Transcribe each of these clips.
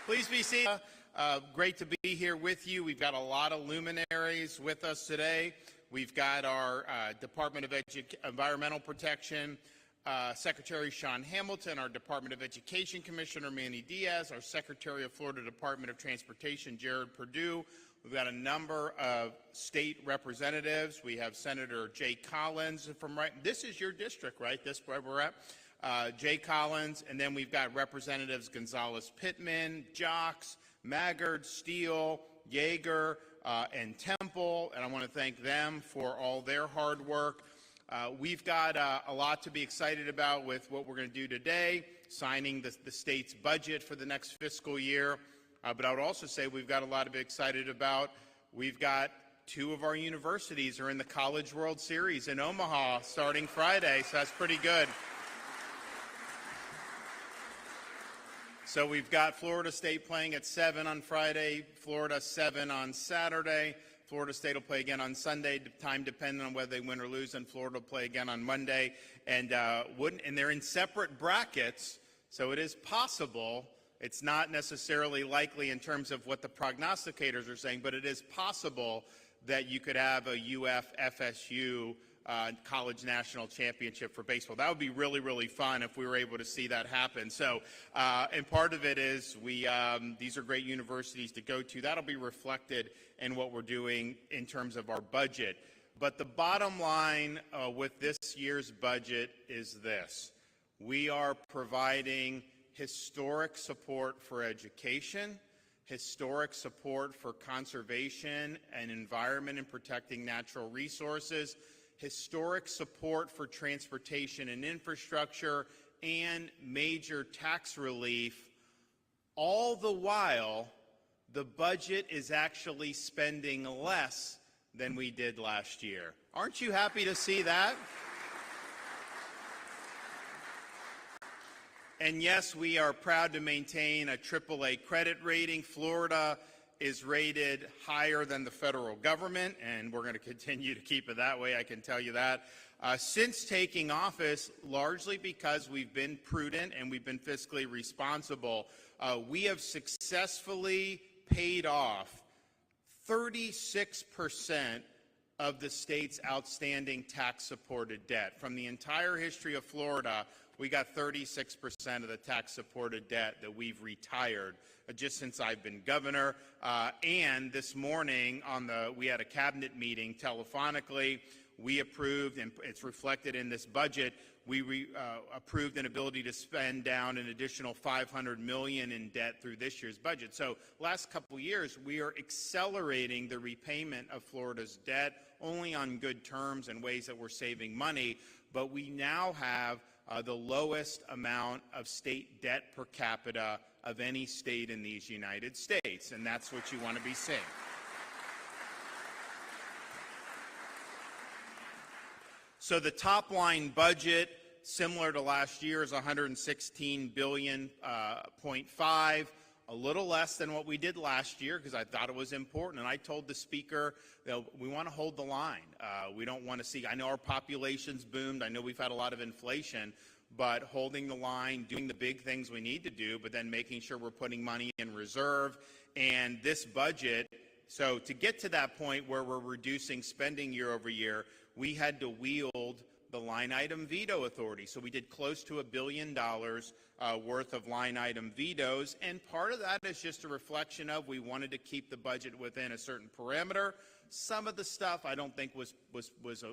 Please be seated. Great to be here with you. We've got a lot of luminaries with us today. We've got our Department of Environmental Protection Secretary Sean Hamilton, our Department of Education Commissioner Manny Diaz, our Secretary of Florida Department of Transportation Jared Perdue. We've got a number of state representatives. We have Senator Jay Collins from this is your district, right? This is where we're at. Jay Collins, and then we've got Representatives Gonzalez-Pittman, Jocks, Maggard, Steele, Yeager, and Temple, and I want to thank them for all their hard work. We've got a lot to be excited about with what we're going to do today, signing the state's budget for the next fiscal year. But I would also say we've got a lot to be excited about. We've got two of our universities are in the College World Series in Omaha starting Friday, so that's pretty good. So we've got Florida State playing at 7 on Friday, Florida 7 on Saturday. Florida State will play again on Sunday, time depending on whether they win or lose, and Florida will play again on Monday. And they're in separate brackets, so it is possible. It's not necessarily likely in terms of what the prognosticators are saying, but it is possible that you could have a UF-FSU college national championship for baseball. That would be really, really fun if we were able to see that happen. So, and part of it is these are great universities to go to. That'll be reflected in what we're doing in terms of our budget. But the bottom line with this year's budget is this. We are providing historic support for education, historic support for conservation and environment and protecting natural resources, historic support for transportation and infrastructure, and major tax relief. All the while, the budget is actually spending less than we did last year. Aren't you happy to see that? And yes, we are proud to maintain a AAA credit rating. Florida is rated higher than the federal government, and we're going to continue to keep it that way, I can tell you that. Since taking office, largely because we've been prudent and we've been fiscally responsible, we have successfully paid off 36% of the state's outstanding tax-supported debt. From the entire history of Florida, we got 36% of the tax-supported debt that we've retired just since I've been governor. And this morning, we had a cabinet meeting telephonically. We approved, and it's reflected in this budget, we approved an ability to spend down an additional $500 million in debt through this year's budget. So last couple years, we are accelerating the repayment of Florida's debt, only on good terms and ways that we're saving money. But we now have the lowest amount of state debt per capita of any state in these United States, and that's what you want to be seeing. So the top line budget, similar to last year, is $116.5 billion, a little less than what we did last year because I thought it was important. And I told the Speaker that we want to hold the line. We don't want to see, I know our population's boomed, I know we've had a lot of inflation, but holding the line, doing the big things we need to do, but then making sure we're putting money in reserve. And this budget, so to get to that point where we're reducing spending year over year, we had to wield the line item veto authority. So we did close to $1 billion worth of line item vetoes. And part of that is just a reflection of we wanted to keep the budget within a certain parameter. Some of the stuff I don't think was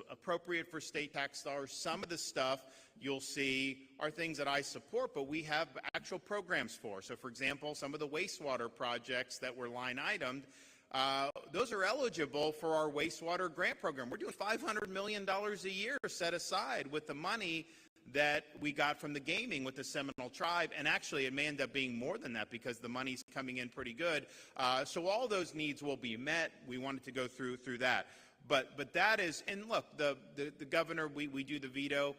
appropriate for state tax dollars. Some of the stuff you'll see are things that I support, but we have actual programs for. So for example, some of the wastewater projects that were line itemed, those are eligible for our wastewater grant program. We're doing $500 million a year set aside with the money that we got from the gaming with the Seminole Tribe, and actually it may end up being more than that because the money's coming in pretty good. So all those needs will be met. We wanted to go through that. But that is, and look, the governor, we do the veto.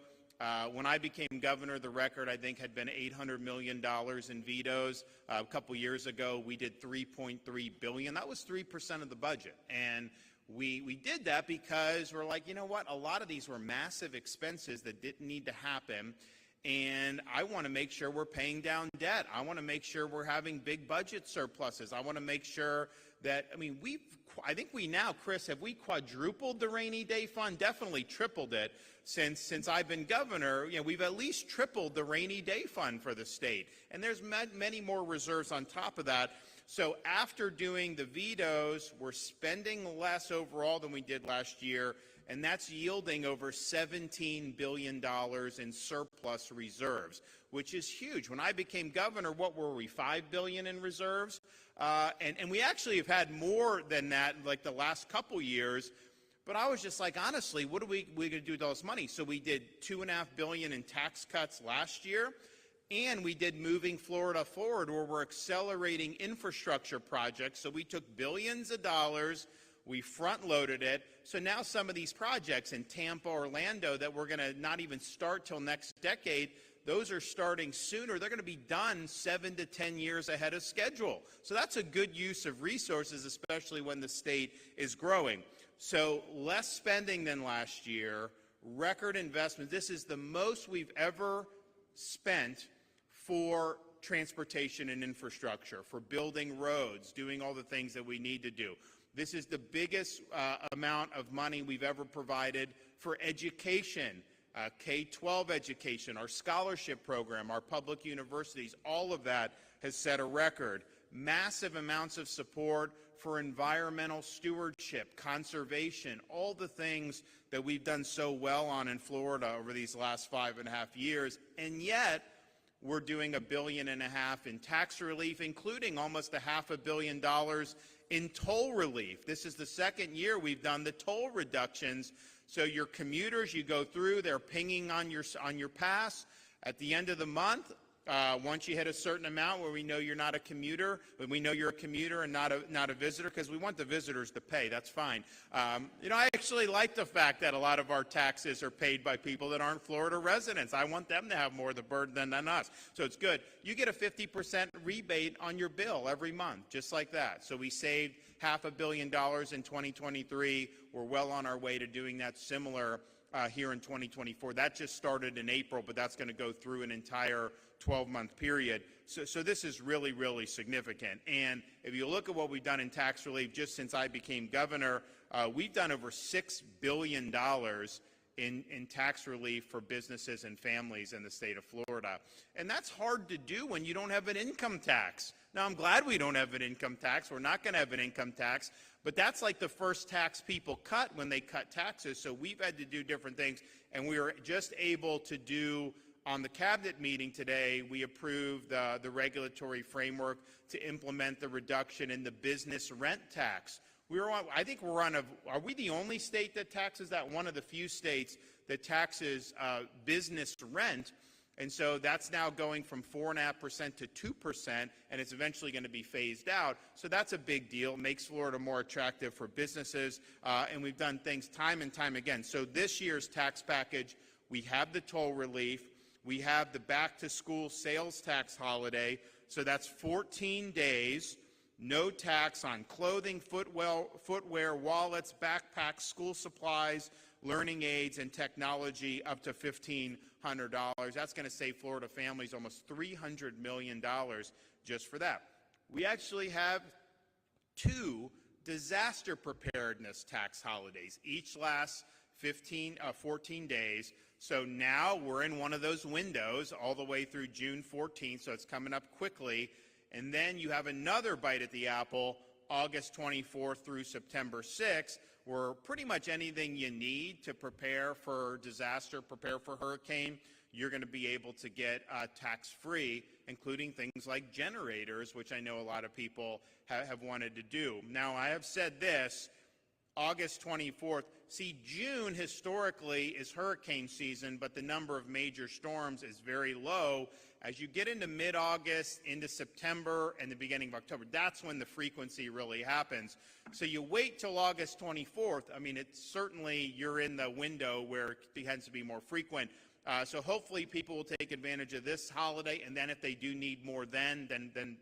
When I became governor, the record, I think, had been $800 million in vetoes. A couple years ago, we did $3.3 billion. That was 3% of the budget. And we did that because we're like, you know what? A lot of these were massive expenses that didn't need to happen. And I want to make sure we're paying down debt. I want to make sure we're having big budget surpluses. I want to make sure that, I think we now, Chris, have we quadrupled the rainy day fund? Definitely tripled it since I've been governor. We've at least tripled the rainy day fund for the state. And there's many more reserves on top of that. So after doing the vetoes, we're spending less overall than we did last year, and that's yielding over $17 billion in surplus reserves, which is huge. When I became governor, what were we, $5 billion in reserves? And we actually have had more than that like the last couple years. But I was just like, honestly, what are we going to do with all this money? So we did $2.5 billion in tax cuts last year. And we did Moving Florida Forward, where we're accelerating infrastructure projects. So we took billions of dollars, we front-loaded it. So now some of these projects in Tampa, Orlando, that we're going to not even start till next decade, those are starting sooner. They're going to be done 7 to 10 years ahead of schedule. So that's a good use of resources, especially when the state is growing. So less spending than last year, record investment. This is the most we've ever spent for transportation and infrastructure, for building roads, doing all the things that we need to do. This is the biggest amount of money we've ever provided for education, K-12 education, our scholarship program, our public universities. All of that has set a record. Massive amounts of support for environmental stewardship, conservation, all the things that we've done so well on in Florida over these last 5.5 years. And yet, we're doing $1.5 billion in tax relief, including almost $500 million in toll relief. This is the second year we've done the toll reductions. So your commuters, you go through, they're pinging on your pass. At the end of the month, once you hit a certain amount where we know you're not a commuter, when we know you're a commuter and not a visitor, because we want the visitors to pay, that's fine. I actually like the fact that a lot of our taxes are paid by people that aren't Florida residents. I want them to have more of the burden than us. So it's good. You get a 50% rebate on your bill every month, just like that. So we saved $500 million in 2023. We're well on our way to doing that similar here in 2024. That just started in April, but that's going to go through an entire 12-month period. So this is really, really significant. And if you look at what we've done in tax relief just since I became governor, we've done over $6 billion in tax relief for businesses and families in the state of Florida. And that's hard to do when you don't have an income tax. Now, I'm glad we don't have an income tax. We're not going to have an income tax. But that's like the first tax people cut when they cut taxes. So we've had to do different things. And we were just able to do, on the cabinet meeting today, we approved the regulatory framework to implement the reduction in the business rent tax. Are we the only state that taxes that? One of the few states that taxes business rent. And so that's now going from 4.5% to 2%, and it's eventually going to be phased out. So that's a big deal. It makes Florida more attractive for businesses, and we've done things time and time again. So this year's tax package, we have the toll relief. We have the back-to-school sales tax holiday. So that's 14 days, no tax on clothing, footwear, wallets, backpacks, school supplies, learning aids, and technology up to $1,500. That's going to save Florida families almost $300 million just for that. We actually have 2 disaster preparedness tax holidays. Each lasts 14 days. So now we're in one of those windows all the way through June 14th, so it's coming up quickly. And then you have another bite at the apple, August 24th through September 6th, where pretty much anything you need to prepare for disaster, prepare for hurricane, you're going to be able to get tax-free, including things like generators, which I know a lot of people have wanted to do. Now, I have said this, August 24th. See, June historically is hurricane season, but the number of major storms is very low. As you get into mid-August, into September, and the beginning of October, that's when the frequency really happens. So you wait till August 24th. I mean, it's certainly you're in the window where it tends to be more frequent. So hopefully people will take advantage of this holiday, and then if they do need more then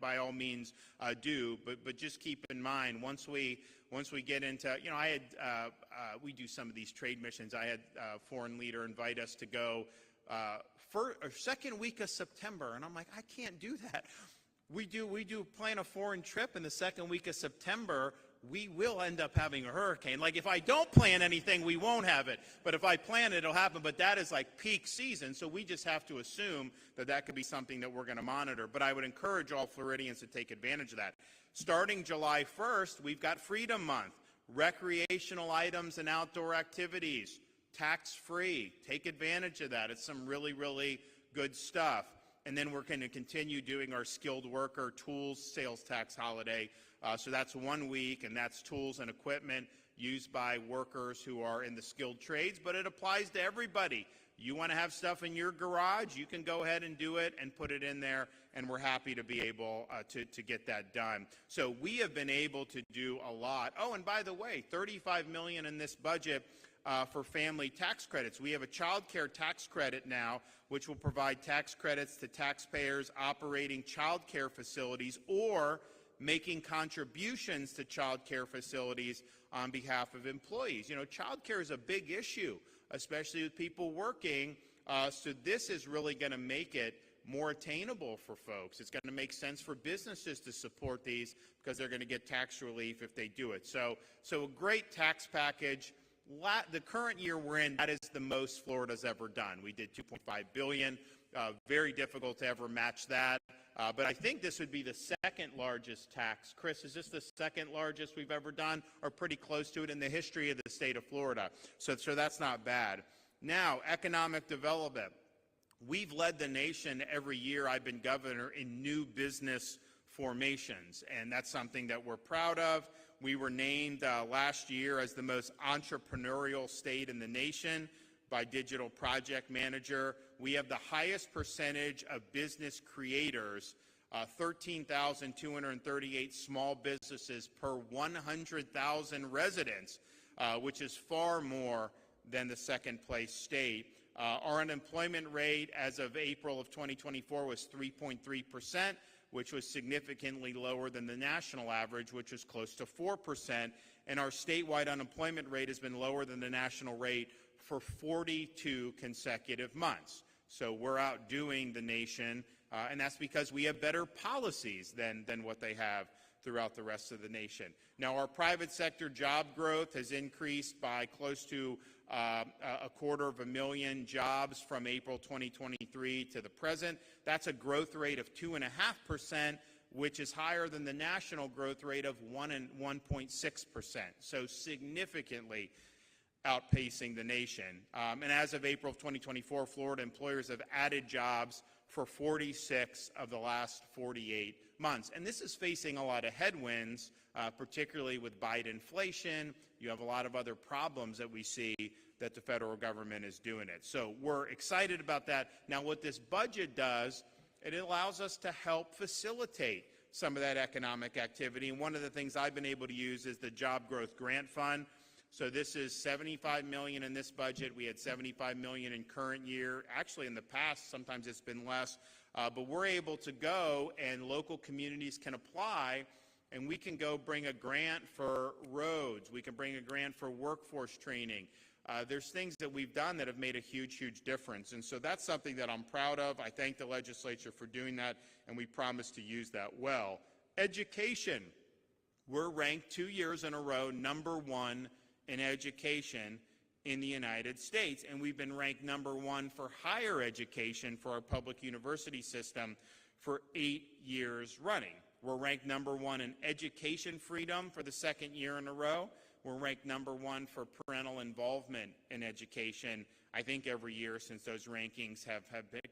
by all means do. But just keep in mind, once we get into, we do some of these trade missions. I had a foreign leader invite us to go second week of September. And I'm like, I can't do that. We do plan a foreign trip in the second week of September, we will end up having a hurricane. Like, if I don't plan anything, we won't have it. But if I plan it, it'll happen. But that is like peak season, so we just have to assume that that could be something that we're going to monitor. But I would encourage all Floridians to take advantage of that. Starting July 1st, we've got Freedom Month. Recreational items and outdoor activities, tax-free. Take advantage of that. It's some really, really good stuff. And then we're going to continue doing our skilled worker tools sales tax holiday. So that's 1 week, and that's tools and equipment used by workers who are in the skilled trades, but it applies to everybody. You want to have stuff in your garage, you can go ahead and do it and put it in there, and we're happy to be able to get that done. So we have been able to do a lot. Oh, and by the way, $35 million in this budget for family tax credits. We have a child care tax credit now, which will provide tax credits to taxpayers operating child care facilities or making contributions to child care facilities on behalf of employees. You know, child care is a big issue, especially with people working, so this is really going to make it more attainable for folks. It's going to make sense for businesses to support these because they're going to get tax relief if they do it. So a great tax package. The current year we're in, that is the most Florida's ever done. We did $2.5 billion. Very difficult to ever match that. But I think this would be the second largest tax. Chris, is this the second largest we've ever done, or pretty close to it in the history of the state of Florida? So that's not bad. Now, economic development. We've led the nation every year I've been governor in new business formations, and that's something that we're proud of. We were named last year as the most entrepreneurial state in the nation by Digital Project Manager. We have the highest percentage of business creators, 13,238 small businesses per 100,000 residents, which is far more than the second place state. Our unemployment rate as of April of 2024 was 3.3%, which was significantly lower than the national average, which was close to 4%. And our statewide unemployment rate has been lower than the national rate for 42 consecutive months. So we're outdoing the nation, and that's because we have better policies than what they have throughout the rest of the nation. Now, our private sector job growth has increased by close to 250,000 jobs from April 2023 to the present. That's a growth rate of 2.5%, which is higher than the national growth rate of 1.6%. So significantly outpacing the nation. And as of April of 2024, Florida employers have added jobs for 46 of the last 48 months. And this is facing a lot of headwinds, particularly with Biden inflation. You have a lot of other problems that we see that the federal government is doing it. So we're excited about that. Now, what this budget does, it allows us to help facilitate some of that economic activity. And one of the things I've been able to use is the Job Growth Grant Fund. So this is $75 million in this budget. We had $75 million in current year. Actually, in the past, sometimes it's been less. But we're able to go, and local communities can apply, and we can go bring a grant for roads. We can bring a grant for workforce training. There's things that we've done that have made a huge, huge difference. And so that's something that I'm proud of. I thank the legislature for doing that, and we promise to use that well. Education. We're ranked 2 years in a row #1 in education in the United States, and we've been ranked #1 for higher education for our public university system for 8 years running. We're ranked #1 in education freedom for the second year in a row. We're ranked #1 for parental involvement in education, I think every year since those rankings have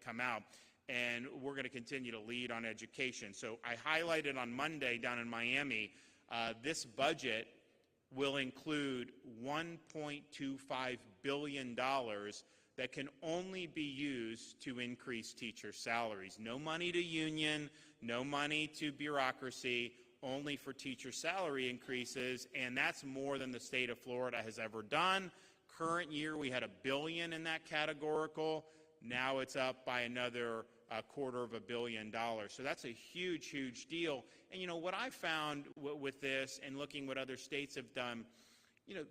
come out. And we're going to continue to lead on education. So I highlighted on Monday down in Miami, this budget will include $1.25 billion that can only be used to increase teacher salaries. No money to union, no money to bureaucracy, only for teacher salary increases, and that's more than the state of Florida has ever done. Current year, we had $1 billion in that categorical. Now it's up by another $250 million. So that's a huge, huge deal. And, you know, what I found with this and looking what other states have done, you know,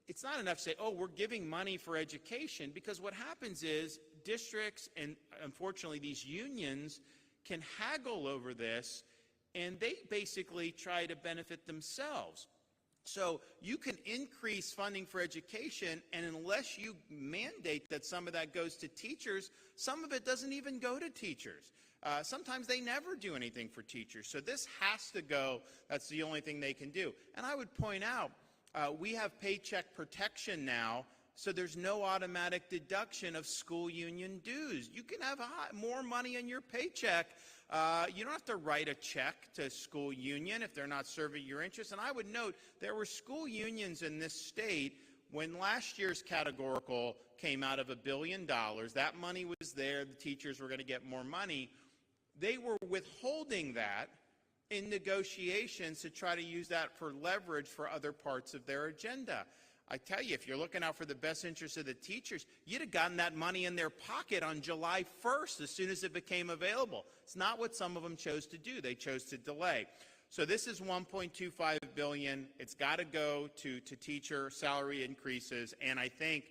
it's not enough to say, oh, we're giving money for education, because what happens is districts and unfortunately these unions can haggle over this, and they basically try to benefit themselves. So you can increase funding for education, and unless you mandate that some of that goes to teachers, some of it doesn't even go to teachers. Sometimes they never do anything for teachers. So this has to go. That's the only thing they can do. And I would point out, we have paycheck protection now, so there's no automatic deduction of school union dues. You can have more money in your paycheck. You don't have to write a check to school union if they're not serving your interests. And I would note there were school unions in this state when last year's categorical came out of $1 billion. That money was there. The teachers were going to get more money. They were withholding that in negotiations to try to use that for leverage for other parts of their agenda. I tell you, if you're looking out for the best interests of the teachers, you'd have gotten that money in their pocket on July 1st as soon as it became available. It's not what some of them chose to do. They chose to delay. So this is $1.25 billion. It's got to go to teacher salary increases, and I think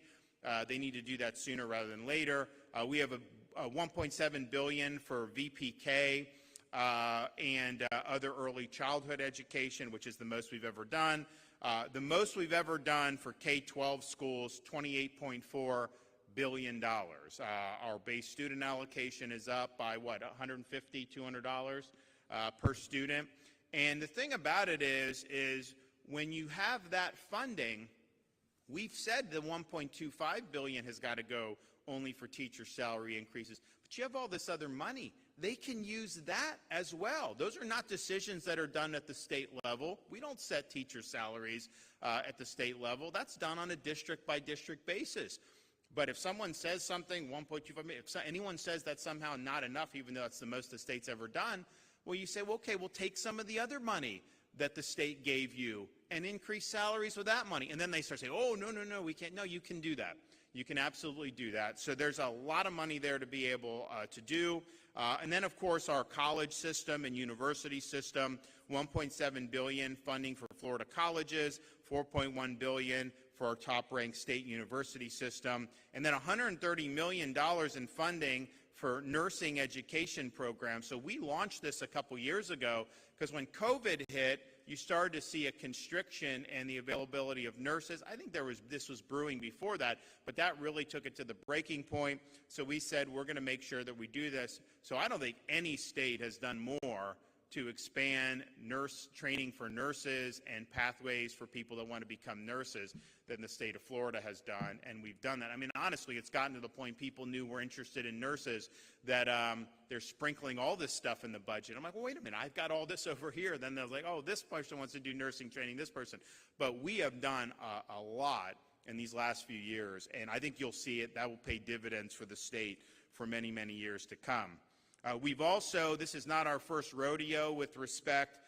they need to do that sooner rather than later. We have a $1.7 billion for VPK and other early childhood education, which is the most we've ever done. The most we've ever done for K-12 schools, $28.4 billion. Our base student allocation is up by, what, $150, $200 per student. And the thing about it is when you have that funding, we've said the $1.25 billion has got to go only for teacher salary increases. But you have all this other money. They can use that as well. Those are not decisions that are done at the state level. We don't set teacher salaries at the state level. That's done on a district-by-district basis. But if someone says something, 1.25 million, if anyone says that's somehow not enough, even though that's the most the state's ever done, well, you say, well, okay, we'll take some of the other money that the state gave you and increase salaries with that money. And then they start saying, oh, no, we can't. No, you can do that. You can absolutely do that. So there's a lot of money there to be able to do. And then, of course, our college system and university system, $1.7 billion funding for Florida colleges, $4.1 billion for our top-ranked state university system, and then $130 million in funding for nursing education programs. So we launched this a couple years ago because when COVID hit, you started to see a constriction in the availability of nurses. I think this was brewing before that, but that really took it to the breaking point. So we said we're going to make sure that we do this. So I don't think any state has done more to expand nurse training for nurses and pathways for people that want to become nurses than the state of Florida has done, and we've done that. I mean, honestly, it's gotten to the point people knew we're interested in nurses that they're sprinkling all this stuff in the budget. I'm like, well, wait a minute, I've got all this over here. Then they're like, oh, this person wants to do nursing training, this person. But we have done a lot in these last few years, and I think you'll see it. That will pay dividends for the state for many, many years to come. We've also, this is not our first rodeo with respect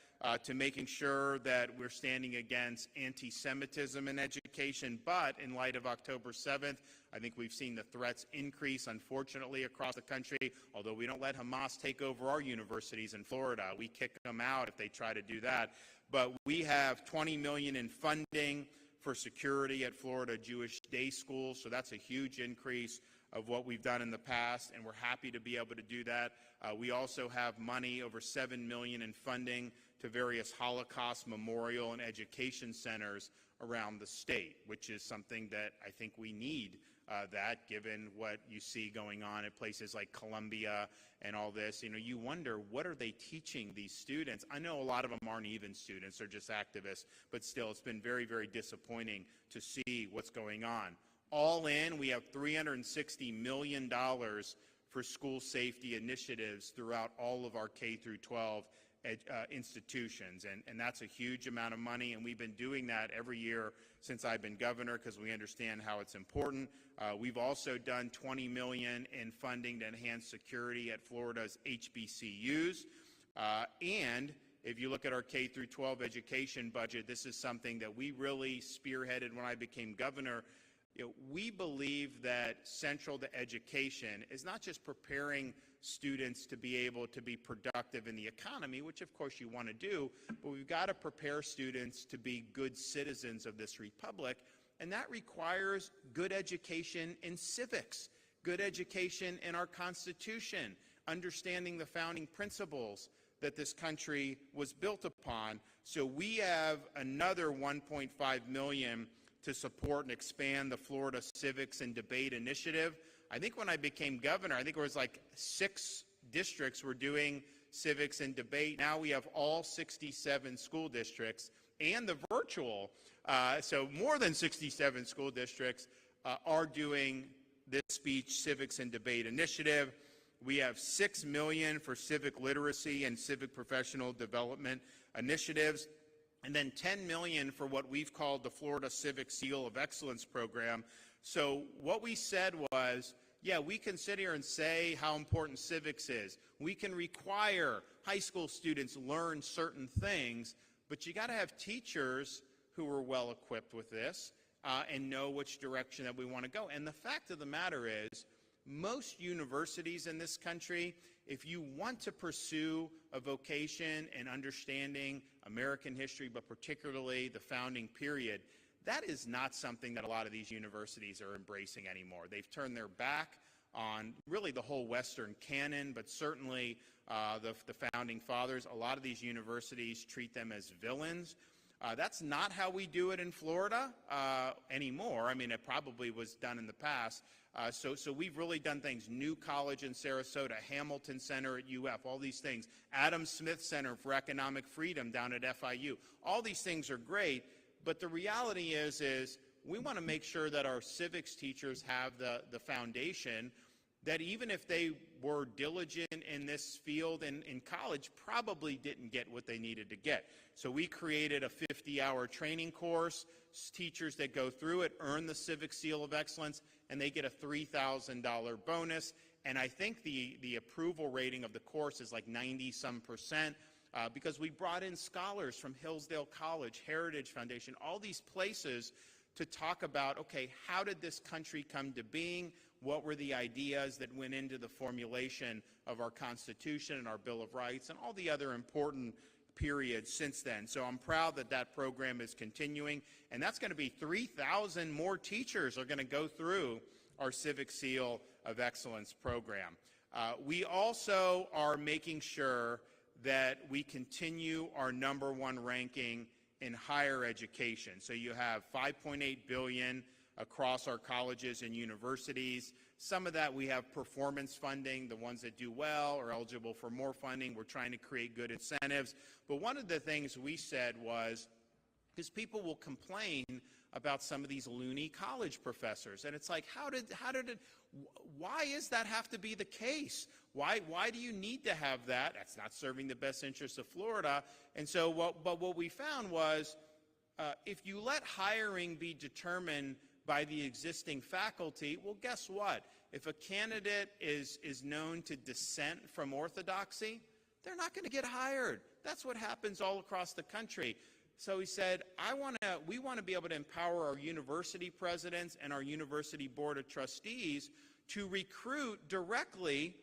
to making sure that we're standing against anti-Semitism in education, but in light of October 7th, I think we've seen the threats increase, unfortunately, across the country, although we don't let Hamas take over our universities in Florida. We kick them out if they try to do that. But we have $20 million in funding for security at Florida Jewish day schools, so that's a huge increase of what we've done in the past, and we're happy to be able to do that. We also have money, over $7 million in funding to various Holocaust memorial and education centers around the state, which is something that I think we need that given what you see going on at places like Columbia and all this. You know, you wonder, what are they teaching these students? I know a lot of them aren't even students, they're just activists, but still it's been very, very disappointing to see what's going on. All in, we have $360 million for school safety initiatives throughout all of our K through 12 institutions, and that's a huge amount of money, and we've been doing that every year since I've been governor because we understand how it's important. We've also done $20 million in funding to enhance security at Florida's HBCUs, and if you look at our K through 12 education budget, this is something that we really spearheaded when I became governor. You know, we believe that central to education is not just preparing students to be able to be productive in the economy, which of course you want to do, but we've got to prepare students to be good citizens of this republic, and that requires good education in civics, good education in our Constitution, understanding the founding principles that this country was built upon. So we have another $1.5 million to support and expand the Florida Civics and Debate Initiative. I think when I became governor, I think it was like 6 districts were doing civics and debate. Now we have all 67 school districts and the virtual, so more than 67 school districts are doing this speech, civics and debate initiative. We have $6 million for civic literacy and civic professional development initiatives, and then $10 million for what we've called the Florida Civic Seal of Excellence program. So what we said was, yeah, we can sit here and say how important civics is. We can require high school students learn certain things, but you got to have teachers who are well equipped with this and know which direction that we want to go. And the fact of the matter is, most universities in this country, if you want to pursue a vocation and understanding American history, but particularly the founding period, that is not something that a lot of these universities are embracing anymore. They've turned their back on really the whole Western canon, but certainly the founding fathers. A lot of these universities treat them as villains. That's not how we do it in Florida anymore. I mean, it probably was done in the past. So we've really done things. New College in Sarasota, Hamilton Center at UF, all these things. Adam Smith Center for Economic Freedom down at FIU. All these things are great, but the reality is we want to make sure that our civics teachers have the foundation that even if they were diligent in this field in college, probably didn't get what they needed to get. So we created a 50-hour training course. Teachers that go through it earn the Civic Seal of Excellence, and they get a $3,000 bonus. And I think the approval rating of the course is like 90-some%. Because we brought in scholars from Hillsdale College, Heritage Foundation, all these places to talk about, okay, how did this country come to being? What were the ideas that went into the formulation of our Constitution and our Bill of Rights and all the other important periods since then? So I'm proud that that program is continuing, and that's going to be 3,000 more teachers are going to go through our Civic Seal of Excellence program. We also are making sure that we continue our #1 ranking in higher education. So you have $5.8 billion across our colleges and universities. Some of that we have performance funding. The ones that do well are eligible for more funding. We're trying to create good incentives. But one of the things we said was, because people will complain about some of these loony college professors, and it's like, why is that have to be the case? Why do you need to have that? That's not serving the best interests of Florida. And so, what we found was, if you let hiring be determined by the existing faculty, well, guess what? If a candidate is known to dissent from orthodoxy, they're not going to get hired. That's what happens all across the country. So he said, we want to be able to empower our university presidents and our university board of trustees to recruit directly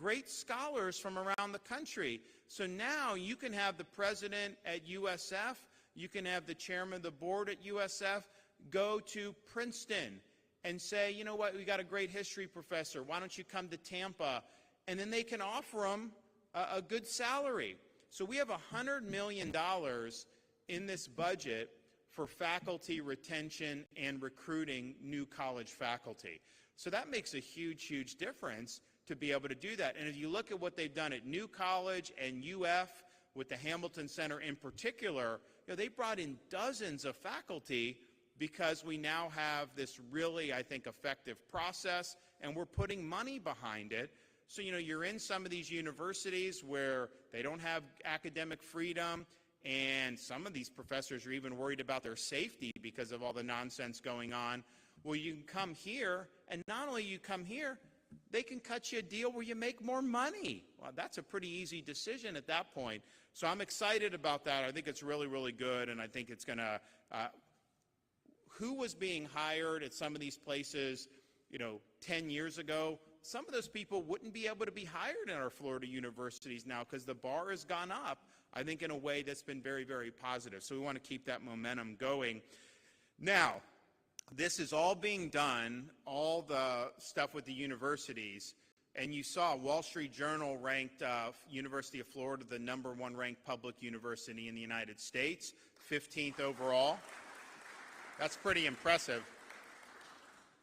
great scholars from around the country. So now you can have the president at USF, you can have the chairman of the board at USF go to Princeton and say, you know what, we got a great history professor, why don't you come to Tampa? And then they can offer them a good salary. So we have $100 million in this budget for faculty retention and recruiting new college faculty. So that makes a huge, huge difference to be able to do that. And if you look at what they've done at New College and UF with the Hamilton Center in particular, they brought in dozens of faculty because we now have this really, I think, effective process, and we're putting money behind it. So, you're in some of these universities where they don't have academic freedom, and some of these professors are even worried about their safety because of all the nonsense going on. Well, you can come here, and not only you come here, they can cut you a deal where you make more money. Well, that's a pretty easy decision at that point. So I'm excited about that. I think it's really, really good, and I think it's going to who was being hired at some of these places, 10 years ago, some of those people wouldn't be able to be hired in our Florida universities now because the bar has gone up, I think, in a way that's been very, very positive. So we want to keep that momentum going. Now, this is all being done, all the stuff with the universities, and you saw Wall Street Journal ranked University of Florida the #1 ranked public university in the United States, 15th overall. That's pretty impressive.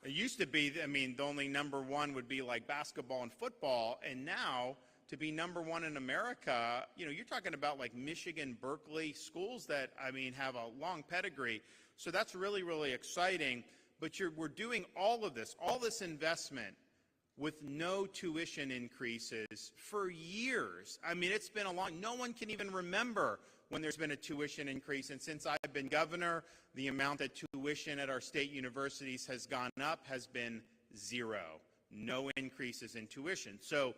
It used to be, I mean, the only #1 would be like basketball and football, and now to be #1 in America, you know, you're talking about like Michigan, Berkeley, schools that, I mean, have a long pedigree. So that's really, really exciting. But we're doing all this investment with no tuition increases for years. I mean, it's been no one can even remember when there's been a tuition increase. And since I've been governor, the amount that tuition at our state universities has gone up has been zero. No increases in tuition. So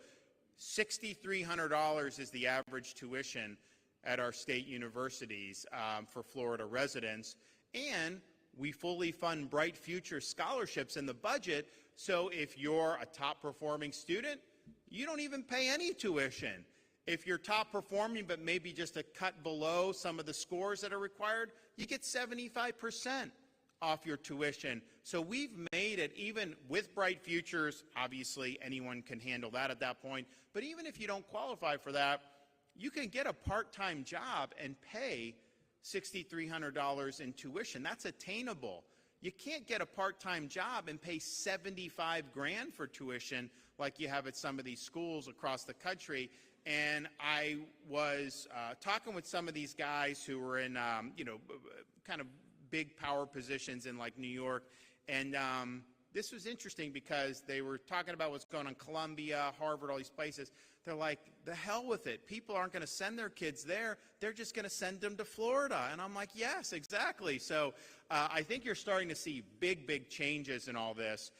$6,300 is the average tuition at our state universities for Florida residents. And we fully fund Bright Future scholarships in the budget, so if you're a top-performing student, you don't even pay any tuition. If you're top-performing but maybe just a cut below some of the scores that are required, you get 75% off your tuition. So we've made it, even with Bright Futures, obviously anyone can handle that at that point, but even if you don't qualify for that, you can get a part-time job and pay $6,300 in tuition. That's attainable. You can't get a part-time job and pay $75,000 for tuition like you have at some of these schools across the country. And I was talking with some of these guys who were in, kind of big power positions in like New York, and this was interesting because they were talking about what's going on in Columbia, Harvard, all these places. They're like, the hell with it. People aren't going to send their kids there. They're just going to send them to Florida. And I'm like, yes, exactly. So I think you're starting to see big changes in all this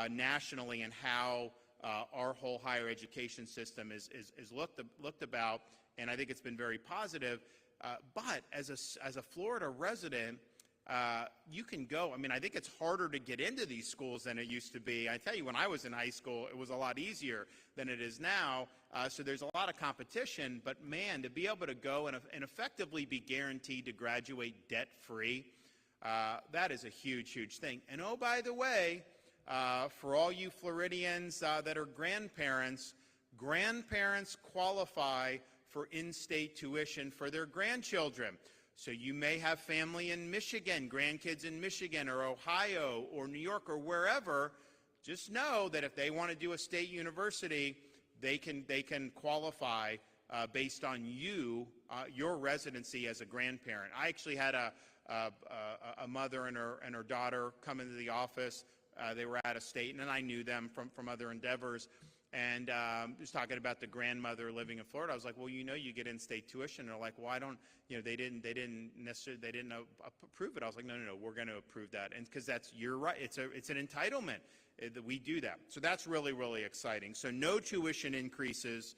nationally, and how our whole higher education system is looked about. And I think it's been very positive. But as a Florida resident, you can go. I mean, I think it's harder to get into these schools than it used to be. I tell you, when I was in high school, it was a lot easier than it is now. So there's a lot of competition. But man, to be able to go and effectively be guaranteed to graduate debt-free, that is a huge thing. And oh, by the way, for all you Floridians that are grandparents qualify for in-state tuition for their grandchildren. So you may have family in Michigan, grandkids in Michigan or Ohio or New York or wherever. Just know that if they want to do a state university, they can qualify based on your residency as a grandparent. I actually had a mother and her daughter come into the office. They were out of state, and I knew them from other endeavors. And was talking about the grandmother living in Florida. I was like, well, you get in-state tuition. They're like, well, I don't, they didn't approve it. I was like, no, we're going to approve that. And because you're right, it's an entitlement that we do that. So that's really exciting. So no tuition increases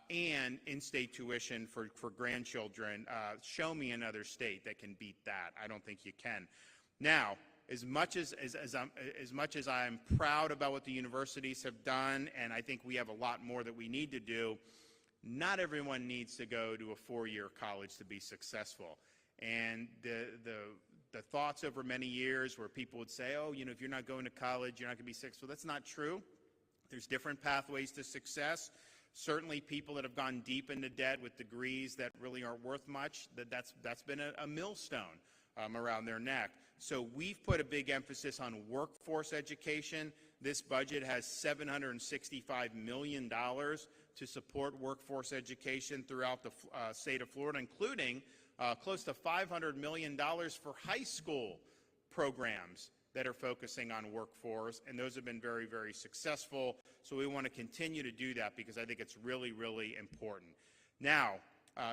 and in-state tuition for grandchildren. Show me another state that can beat that. I don't think you can. Now, as much as I'm proud about what the universities have done, and I think we have a lot more that we need to do, not everyone needs to go to a 4-year college to be successful. And the thoughts over many years where people would say, oh, if you're not going to college, you're not going to be successful. That's not true. There's different pathways to success. Certainly people that have gone deep into debt with degrees that really aren't worth much, that's been a millstone around their neck. So we've put a big emphasis on workforce education. This budget has $765 million to support workforce education throughout the state of Florida, including close to $500 million for high school programs that are focusing on workforce, and those have been very successful. So we want to continue to do that because I think it's really important. Now,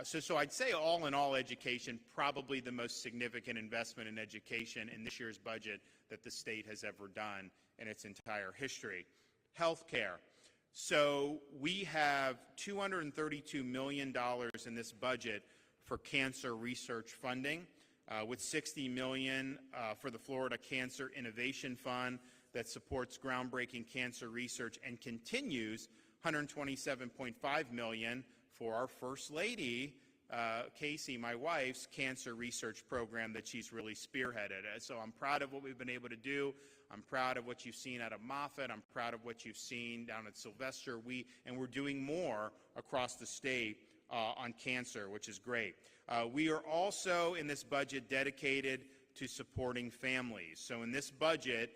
so I'd say all in all, education, probably the most significant investment in education in this year's budget that the state has ever done in its entire history. Healthcare. So we have $232 million in this budget for cancer research funding, with $60 million for the Florida Cancer Innovation Fund that supports groundbreaking cancer research and continues $127.5 million for our First Lady, Casey, my wife's cancer research program that she's really spearheaded. So I'm proud of what we've been able to do. I'm proud of what you've seen out of Moffett. I'm proud of what you've seen down at Sylvester. We're doing more across the state on cancer, which is great. We are also in this budget dedicated to supporting families. So in this budget,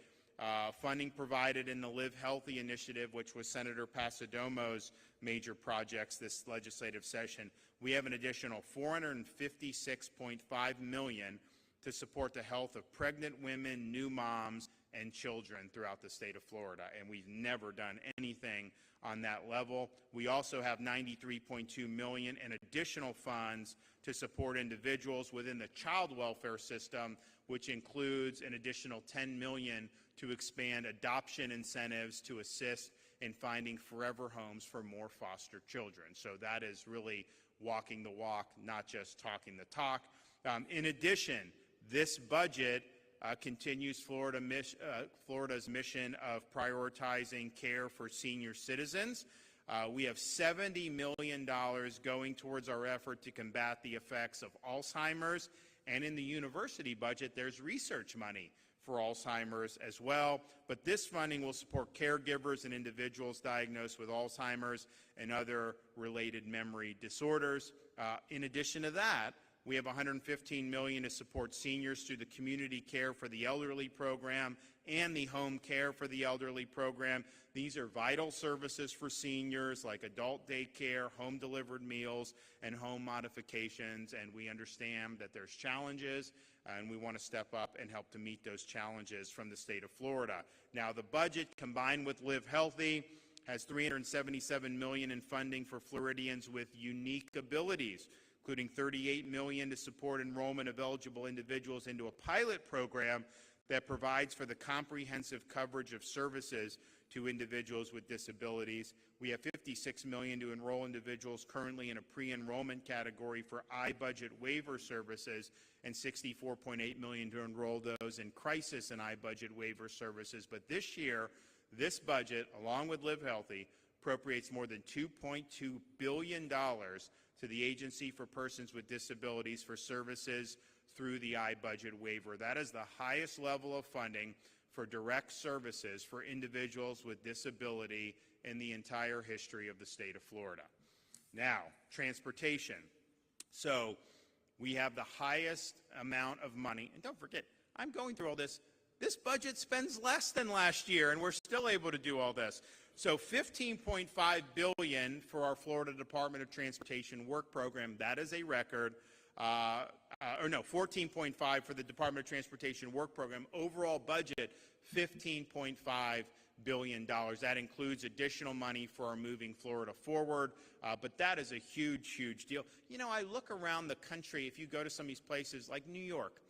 funding provided in the Live Healthy initiative, which was Senator Pasadomo's major projects this legislative session, we have an additional $456.5 million to support the health of pregnant women, new moms, and children throughout the state of Florida, and we've never done anything on that level. We also have $93.2 million in additional funds to support individuals within the child welfare system, which includes an additional $10 million to expand adoption incentives to assist in finding forever homes for more foster children. So that is really walking the walk, not just talking the talk. In addition, this budget continues Florida's mission of prioritizing care for senior citizens. We have $70 million going towards our effort to combat the effects of Alzheimer's, and in the university budget, there's research money for Alzheimer's as well. But this funding will support caregivers and individuals diagnosed with Alzheimer's and other related memory disorders. In addition to that, we have $115 million to support seniors through the Community Care for the Elderly program and the Home Care for the Elderly program. These are vital services for seniors like adult daycare, home-delivered meals, and home modifications, and we understand that there's challenges, and we want to step up and help to meet those challenges from the state of Florida. Now, the budget, combined with Live Healthy, has $377 million in funding for Floridians with unique abilities, including $38 million to support enrollment of eligible individuals into a pilot program that provides for the comprehensive coverage of services to individuals with disabilities. We have $56 million to enroll individuals currently in a pre-enrollment category for I-budget waiver services, and $64.8 million to enroll those in crisis and I-budget waiver services. But this year, this budget, along with Live Healthy, appropriates more than $2.2 billion to the Agency for Persons with Disabilities for services through the I-budget waiver. That is the highest level of funding for direct services for individuals with disability in the entire history of the state of Florida. Now, transportation. So we have the highest amount of money, and don't forget, I'm going through all this. This budget spends less than last year, and we're still able to do all this. So $15.5 billion for our Florida Department of Transportation work program. That is a record. $14.5 for the Department of Transportation work program. Overall budget, $15.5 billion. That includes additional money for our Moving Florida Forward, but that is a huge, huge deal. You know, I look around the country, if you go to some of these places like New York.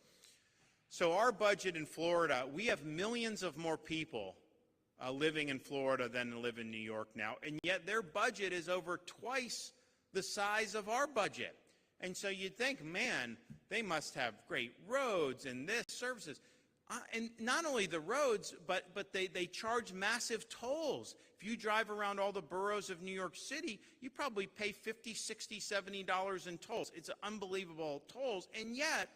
So our budget in Florida, we have millions of more people living in Florida than live in New York now, and yet their budget is over twice the size of our budget. And so you'd think, man, they must have great roads and this services. And not only the roads, but they charge massive tolls. If you drive around all the boroughs of New York City, you probably pay $50, $60, $70 in tolls. It's unbelievable tolls, and yet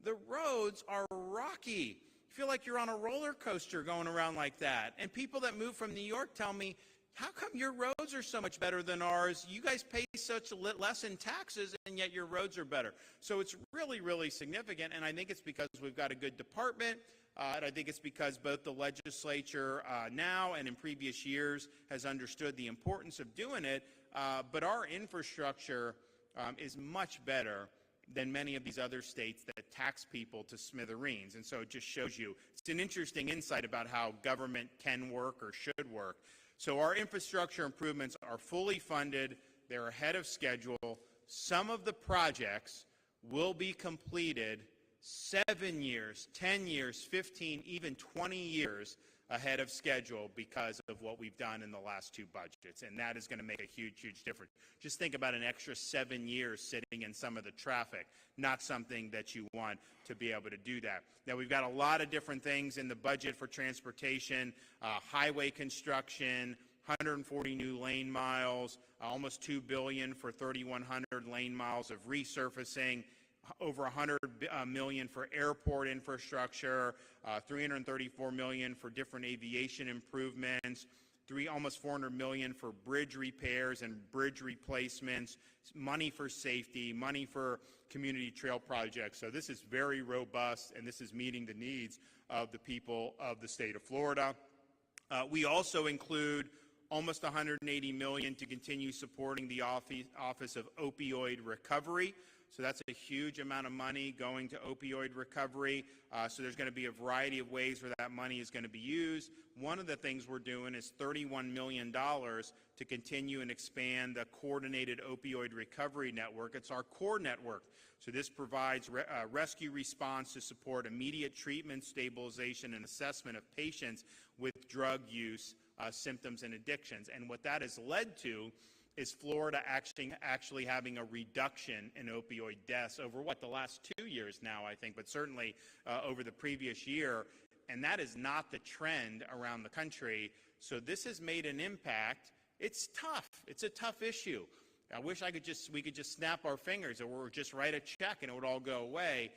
the roads are rocky. You feel like you're on a roller coaster going around like that. And people that move from New York tell me, how come your roads are so much better than ours? You guys pay such less in taxes, and yet your roads are better. So it's really, really significant, and I think it's because we've got a good department, and I think it's because both the legislature now and in previous years has understood the importance of doing it, but our infrastructure is much better than many of these other states that tax people to smithereens. And so it just shows you, it's an interesting insight about how government can work or should work. So our infrastructure improvements are fully funded. They're ahead of schedule. Some of the projects will be completed 7 years, 10 years, 15, even 20 years ahead of schedule because of what we've done in the last two budgets, and that is going to make a huge, huge difference. Just think about an extra 7 years sitting in some of the traffic, not something that you want to be able to do that. Now, we've got a lot of different things in the budget for transportation, highway construction, 140 new lane miles, almost $2 billion for 3,100 lane miles of resurfacing, over $100 million for airport infrastructure, $334 million for different aviation improvements, almost $400 million for bridge repairs and bridge replacements, money for safety, money for community trail projects. So this is very robust, and this is meeting the needs of the people of the state of Florida. We also include almost $180 million to continue supporting the Office of Opioid Recovery. So that's a huge amount of money going to opioid recovery. So there's going to be a variety of ways where that money is going to be used. One of the things we're doing is $31 million to continue and expand the Coordinated Opioid Recovery Network. It's our core network. So this provides rescue response to support immediate treatment, stabilization, and assessment of patients with drug use, symptoms, and addictions. And what that has led to is Florida actually having a reduction in opioid deaths over the last 2 years now, I think, but certainly over the previous year. And that is not the trend around the country. So this has made an impact. It's tough. It's a tough issue. I wish we could just snap our fingers or just write a check and it would all go away.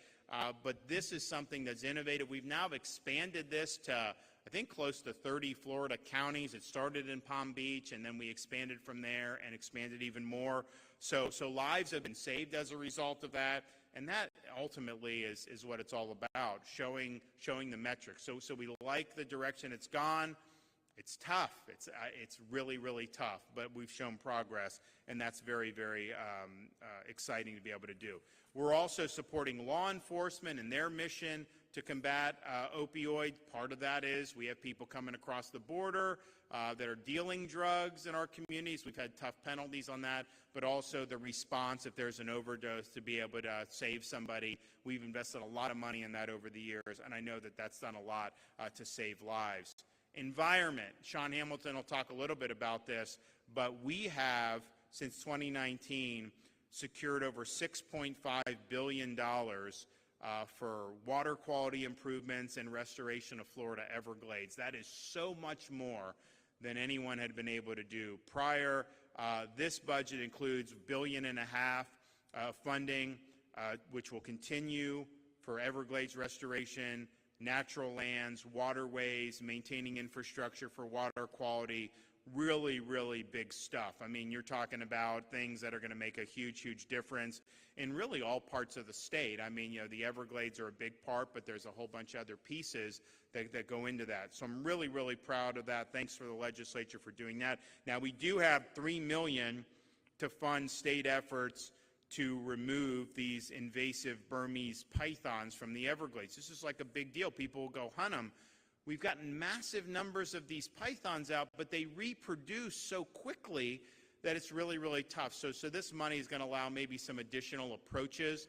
But this is something that's innovative. We've now expanded this to, I think, close to 30 Florida counties. It started in Palm Beach, and then we expanded from there and expanded even more. So lives have been saved as a result of that, and that ultimately is what it's all about, showing the metrics. So we like the direction it's gone. It's tough. It's really, really tough, but we've shown progress, and that's very, very exciting to be able to do. We're also supporting law enforcement and their mission to combat opioids. Part of that is we have people coming across the border that are dealing drugs in our communities. We've had tough penalties on that, but also the response if there's an overdose to be able to save somebody. We've invested a lot of money in that over the years, and I know that that's done a lot to save lives. Environment. Sean Hamilton will talk a little bit about this, but we have, since 2019, secured over $6.5 billion for water quality improvements and restoration of Florida Everglades. That is so much more than anyone had been able to do prior. This budget includes $1.5 billion funding, which will continue for Everglades restoration, natural lands, waterways, maintaining infrastructure for water quality. Really, really big stuff. I mean, you're talking about things that are going to make a huge, huge difference in really all parts of the state. I mean, the Everglades are a big part, but there's a whole bunch of other pieces that go into that. So I'm really, really proud of that. Thanks for the legislature for doing that. Now, we do have $3 million to fund state efforts to remove these invasive Burmese pythons from the Everglades. This is like a big deal. People will go hunt them. We've gotten massive numbers of these pythons out, but they reproduce so quickly that it's really, really tough. So this money is going to allow maybe some additional approaches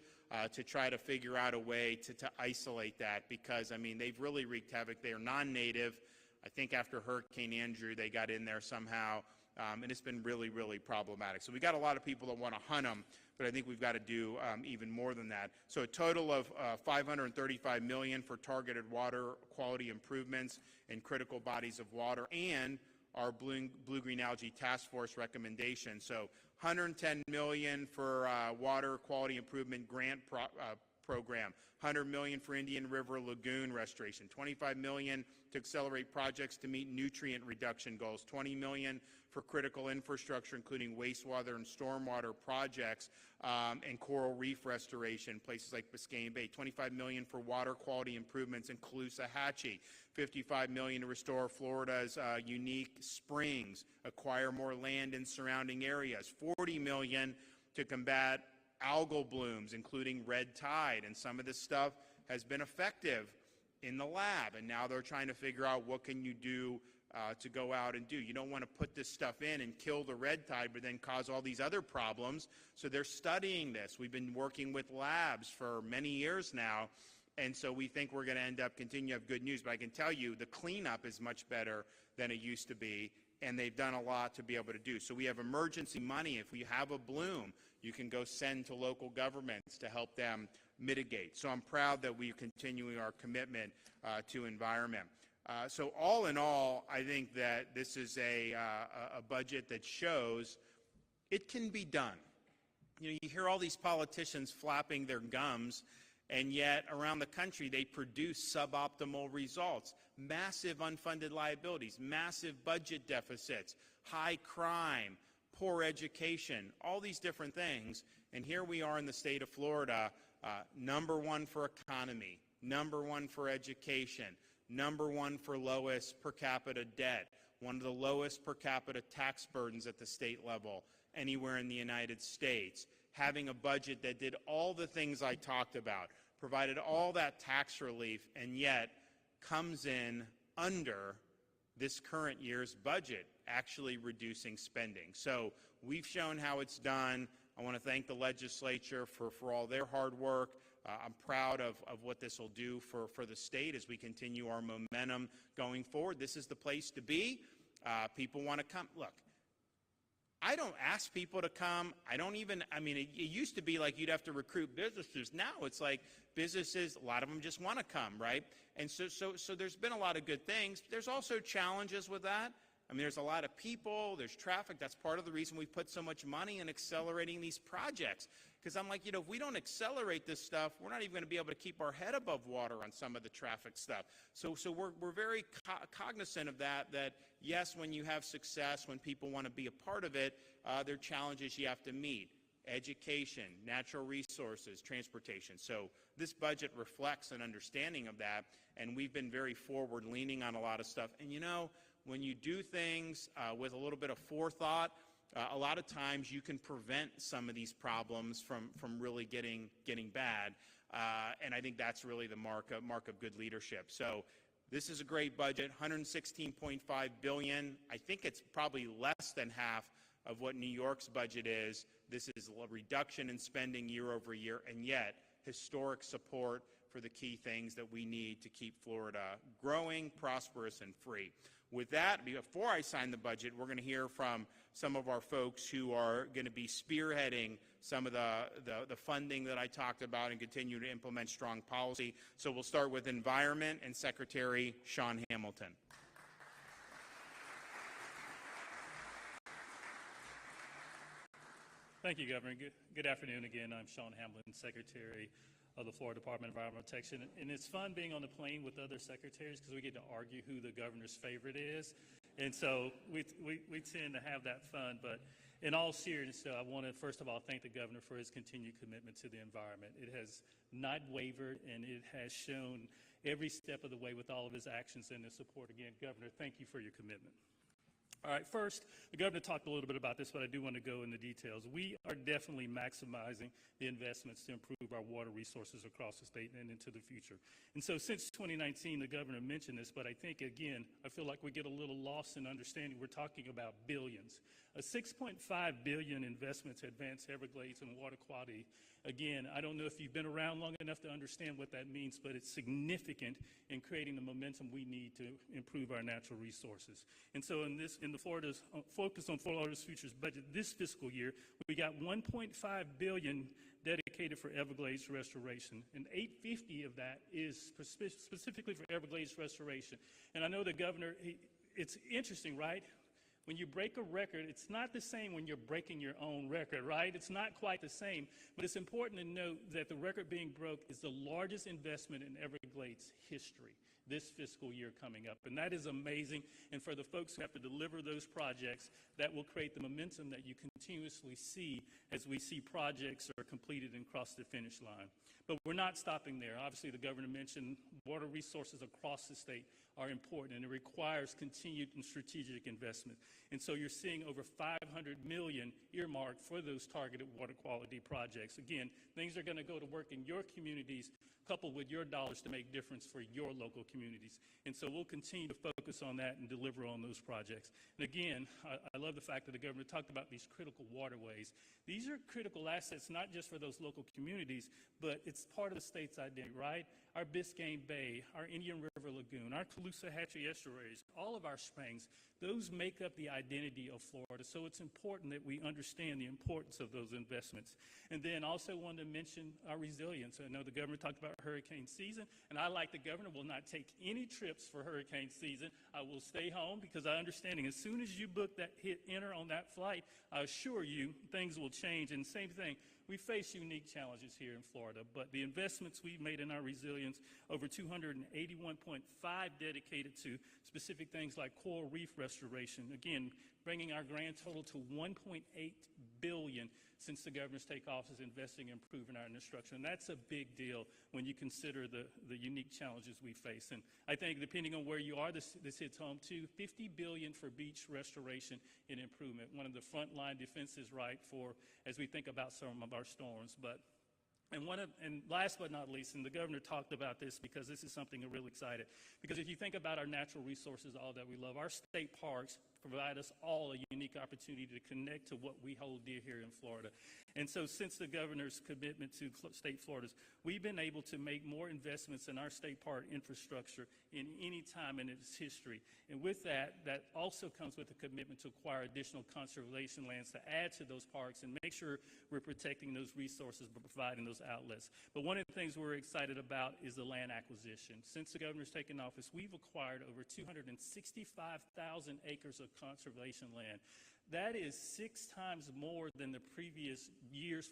to try to figure out a way to isolate that, because, I mean, they've really wreaked havoc. They are non-native. I think after Hurricane Andrew, they got in there somehow, and it's been really, really problematic. So we got a lot of people that want to hunt them, but I think we've got to do even more than that. So a total of $535 million for targeted water quality improvements in critical bodies of water, and our blue-green algae task force recommendation. So $110 million for water quality improvement grant program, $100 million for Indian River Lagoon restoration, $25 million to accelerate projects to meet nutrient reduction goals, $20 million for critical infrastructure, including wastewater and stormwater projects, and coral reef restoration, places like Biscayne Bay, $25 million for water quality improvements in Caloosahatchee, $55 million to restore Florida's unique springs, acquire more land in surrounding areas, $40 million to combat algal blooms, including red tide, and some of this stuff has been effective in the lab, and now they're trying to figure out what can you do to go out and do. You don't want to put this stuff in and kill the red tide, but then cause all these other problems. So they're studying this. We've been working with labs for many years now, and so we think we're going to end up continuing to have good news. But I can tell you the cleanup is much better than it used to be, and they've done a lot to be able to do. So we have emergency money. If we have a bloom, you can go send to local governments to help them mitigate. So I'm proud that we're continuing our commitment to environment. So all in all, I think that this is a budget that shows it can be done. You know, you hear all these politicians flapping their gums, and yet around the country they produce suboptimal results. Massive unfunded liabilities, massive budget deficits, high crime, poor education, all these different things. And here we are in the state of Florida, #1 for economy, #1 for education, #1 for lowest per capita debt, one of the lowest per capita tax burdens at the state level anywhere in the United States, having a budget that did all the things I talked about, provided all that tax relief, and yet comes in under this current year's budget, actually reducing spending. So we've shown how it's done. I want to thank the legislature for all their hard work. I'm proud of what this will do for the state as we continue our momentum going forward. This is the place to be. People want to come. Look, I don't ask people to come. It used to be like you'd have to recruit businesses. Now it's like businesses, a lot of them just want to come, right? And so there's been a lot of good things. There's also challenges with that. I mean, there's a lot of people, there's traffic. That's part of the reason we put so much money in accelerating these projects. Because I'm like, if we don't accelerate this stuff, we're not even going to be able to keep our head above water on some of the traffic stuff. So we're very cognizant of that, yes, when you have success, when people want to be a part of it, there are challenges you have to meet. Education, natural resources, transportation. So this budget reflects an understanding of that, and we've been very forward-leaning on a lot of stuff. And when you do things with a little bit of forethought, a lot of times you can prevent some of these problems from really getting bad. And I think that's really the mark of good leadership. So this is a great budget, $116.5 billion. I think it's probably less than half of what New York's budget is. This is a reduction in spending year over year, and yet historic support for the key things that we need to keep Florida growing, prosperous, and free. With that, before I sign the budget, we're going to hear from some of our folks who are going to be spearheading some of the funding that I talked about and continue to implement strong policy. So we'll start with Environment and Secretary Sean Hamilton. Thank you, Governor. Good afternoon again. I'm Sean Hamilton, Secretary of the Florida Department of Environmental Protection. And it's fun being on the plane with other secretaries because we get to argue who the governor's favorite is. And so we tend to have that fun. But in all seriousness, I want to first of all thank the governor for his continued commitment to the environment. It has not wavered, and it has shown every step of the way with all of his actions and his support. Again, Governor, thank you for your commitment. All right, first, the governor talked a little bit about this, but I do want to go into details. We are definitely maximizing the investments to improve our water resources across the state and into the future. And so since 2019, the governor mentioned this, but I think, again, I feel like we get a little lost in understanding we're talking about billions. A $6.5 billion investment to advance Everglades and water quality. Again, I don't know if you've been around long enough to understand what that means, but it's significant in creating the momentum we need to improve our natural resources. And so in the Florida's focus on Florida's Futures budget this fiscal year, we got $1.5 billion dedicated for Everglades restoration, and $850 of that is specifically for Everglades restoration. And I know the governor, it's interesting, right? When you break a record, it's not the same when you're breaking your own record, right? It's not quite the same, but it's important to note that the record being broke is the largest investment in Everglades history this fiscal year coming up. And that is amazing. And for the folks who have to deliver those projects, that will create the momentum that you continuously see as we see projects are completed and cross the finish line. But we're not stopping there. Obviously, the governor mentioned water resources across the state are important, and it requires continued and strategic investment. And so you're seeing over $500 million earmarked for those targeted water quality projects. Again, things are going to go to work in your communities, coupled with your dollars to make difference for your local communities. And so we'll continue to focus on that and deliver on those projects. And again, I love the fact that the governor talked about these critical waterways. These are critical assets, not just for those local communities, but it's part of the state's identity, right? Our Biscayne Bay, our Indian River River Lagoon, our Caloosahatchee estuaries, all of our springs, those make up the identity of Florida. So it's important that we understand the importance of those investments. And then also wanted to mention our resilience. I know the governor talked about hurricane season, and I, like the governor, will not take any trips for hurricane season. I will stay home because I understand as soon as you book that hit enter on that flight, I assure you things will change. And same thing, we face unique challenges here in Florida, but the investments we've made in our resilience, over 281.5 dedicated to specific things like coral reef restoration, again, bringing our grand total to $1.8 billion since the governor's take office, investing in improving our infrastructure. And that's a big deal when you consider the unique challenges we face. And I think depending on where you are, this hits home too. $50 billion for beach restoration and improvement, one of the frontline defenses, right, for as we think about some of our storms. And last but not least, and the governor talked about this because this is something I'm really excited, because if you think about our natural resources, all that we love, our state parks provide us all a unique opportunity to connect to what we hold dear here in Florida. And so since the governor's commitment to state Florida's, we've been able to make more investments in our state park infrastructure in any time in its history. And with that, that also comes with a commitment to acquire additional conservation lands to add to those parks and make sure we're protecting those resources but providing those outlets. But one of the things we're excited about is the land acquisition. Since the governor's taken office, we've acquired over 265,000 acres of conservation land. That is 6 times more than the previous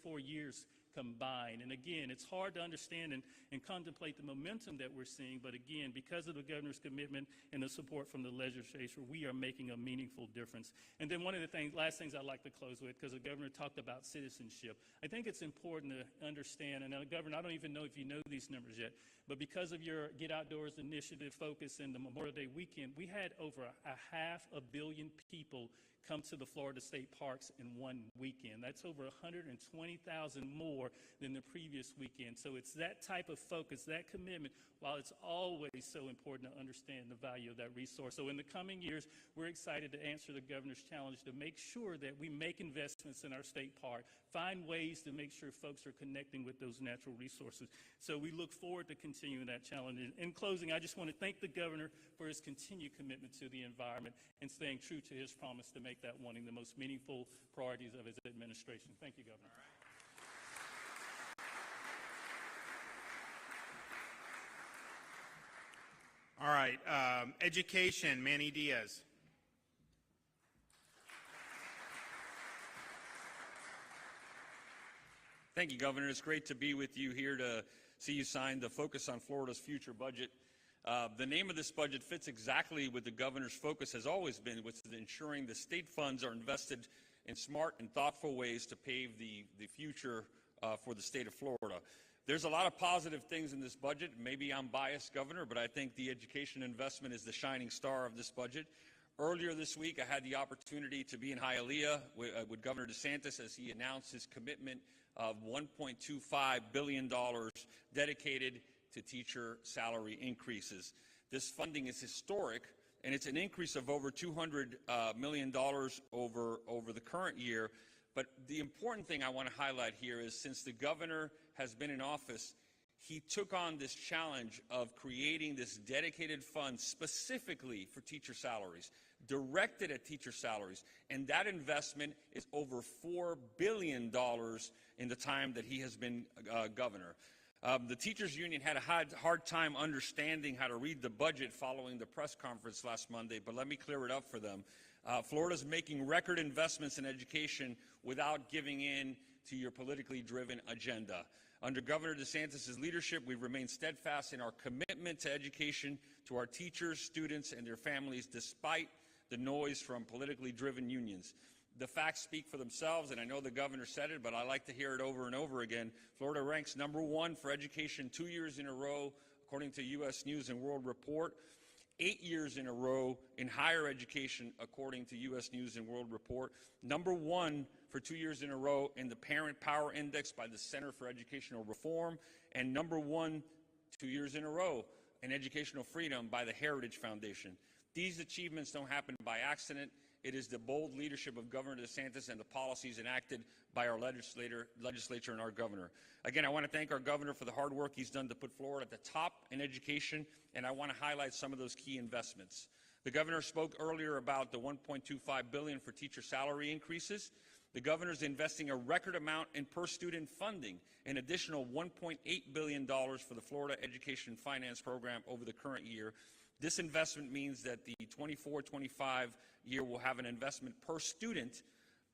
4 years combined. And again, it's hard to understand and contemplate the momentum that we're seeing, but again, because of the governor's commitment and the support from the legislature, we are making a meaningful difference. And then one of the last things I'd like to close with, because the governor talked about citizenship, I think it's important to understand, and Governor, I don't even know if you know these numbers yet, but because of your Get Outdoors initiative focus and the Memorial Day weekend, we had over 500 million people come to the Florida state parks in one weekend. That's over 120,000 more than the previous weekend. So it's that type of focus, that commitment, while it's always so important to understand the value of that resource. So in the coming years, we're excited to answer the governor's challenge to make sure that we make investments in our state park, find ways to make sure folks are connecting with those natural resources. So we look forward to continuing that challenge. In closing, I just want to thank the governor for his continued commitment to the environment and staying true to his promise to make that one of the most meaningful priorities of his administration. Thank you, Governor. All right. Education, Manny Diaz. Thank you, Governor. It's great to be with you here to see you sign the Focus on Florida's Future budget. The name of this budget fits exactly what the governor's focus has always been, which is ensuring the state funds are invested in smart and thoughtful ways to pave the future for the state of Florida. There's a lot of positive things in this budget. Maybe I'm biased, Governor, but I think the education investment is the shining star of this budget. Earlier this week, I had the opportunity to be in Hialeah with Governor DeSantis as he announced his commitment of $1.25 billion dedicated to teacher salary increases. This funding is historic, and it's an increase of over $200 million over the current year. But the important thing I want to highlight here is since the governor has been in office, he took on this challenge of creating this dedicated fund specifically for teacher salaries, directed at teacher salaries. And that investment is over $4 billion in the time that he has been governor. The teachers union had a hard time understanding how to read the budget following the press conference last Monday, but let me clear it up for them. Florida's making record investments in education without giving in to your politically driven agenda. Under Governor DeSantis' leadership, we've remained steadfast in our commitment to education, to our teachers, students, and their families, despite the noise from politically driven unions. The facts speak for themselves, and I know the governor said it, but I like to hear it over and over again. Florida ranks #1 for education 2 years in a row, according to U.S. News and World Report, 8 years in a row in higher education, according to U.S. News and World Report, #1 for 2 years in a row in the Parent Power Index by the Center for Educational Reform, and #1 2 years in a row in educational freedom by the Heritage Foundation. These achievements don't happen by accident, It is the bold leadership of Governor DeSantis and the policies enacted by our legislature and our governor. Again, I want to thank our governor for the hard work he's done to put Florida at the top in education, and I want to highlight some of those key investments. The governor spoke earlier about the $1.25 billion for teacher salary increases. The governor is investing a record amount in per-student funding, an additional $1.8 billion for the Florida Education Finance Program over the current year. This investment means that the 24-25 year will have an investment per student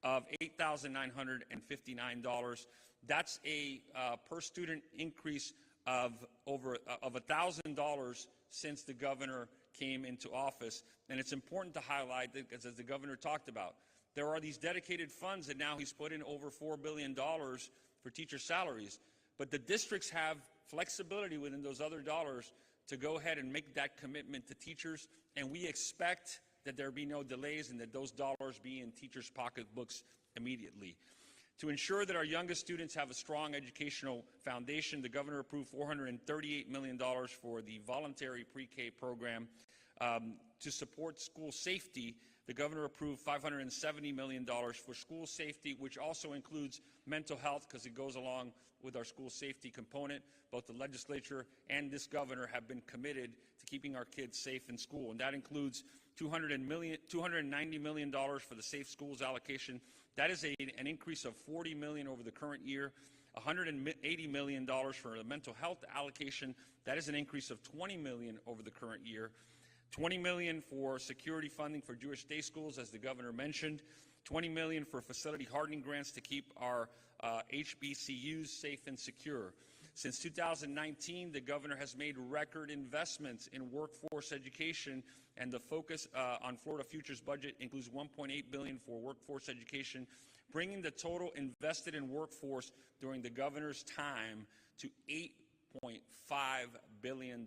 of $8,959. That's a per student increase of over $1,000 since the governor came into office. And it's important to highlight that, as the governor talked about, there are these dedicated funds that now he's put in over $4 billion for teacher salaries. But the districts have flexibility within those other dollars to go ahead and make that commitment to teachers, and we expect that there be no delays and that those dollars be in teachers' pocketbooks immediately. To ensure that our youngest students have a strong educational foundation, the governor approved $438 million for the voluntary pre-K program. To support school safety, the governor approved $570 million for school safety, which also includes mental health because it goes along with our school safety component. Both the legislature and this governor have been committed to keeping our kids safe in school, and that includes $290 million for the Safe Schools allocation. That is an increase of $40 million over the current year. $180 million for the mental health allocation. That is an increase of $20 million over the current year. $20 million for security funding for Jewish day schools, as the governor mentioned. $20 million for facility hardening grants to keep our HBCUs safe and secure. Since 2019, the governor has made record investments in workforce education, and the focus on Florida Future's budget includes $1.8 billion for workforce education, bringing the total invested in workforce during the governor's time to $8.5 billion.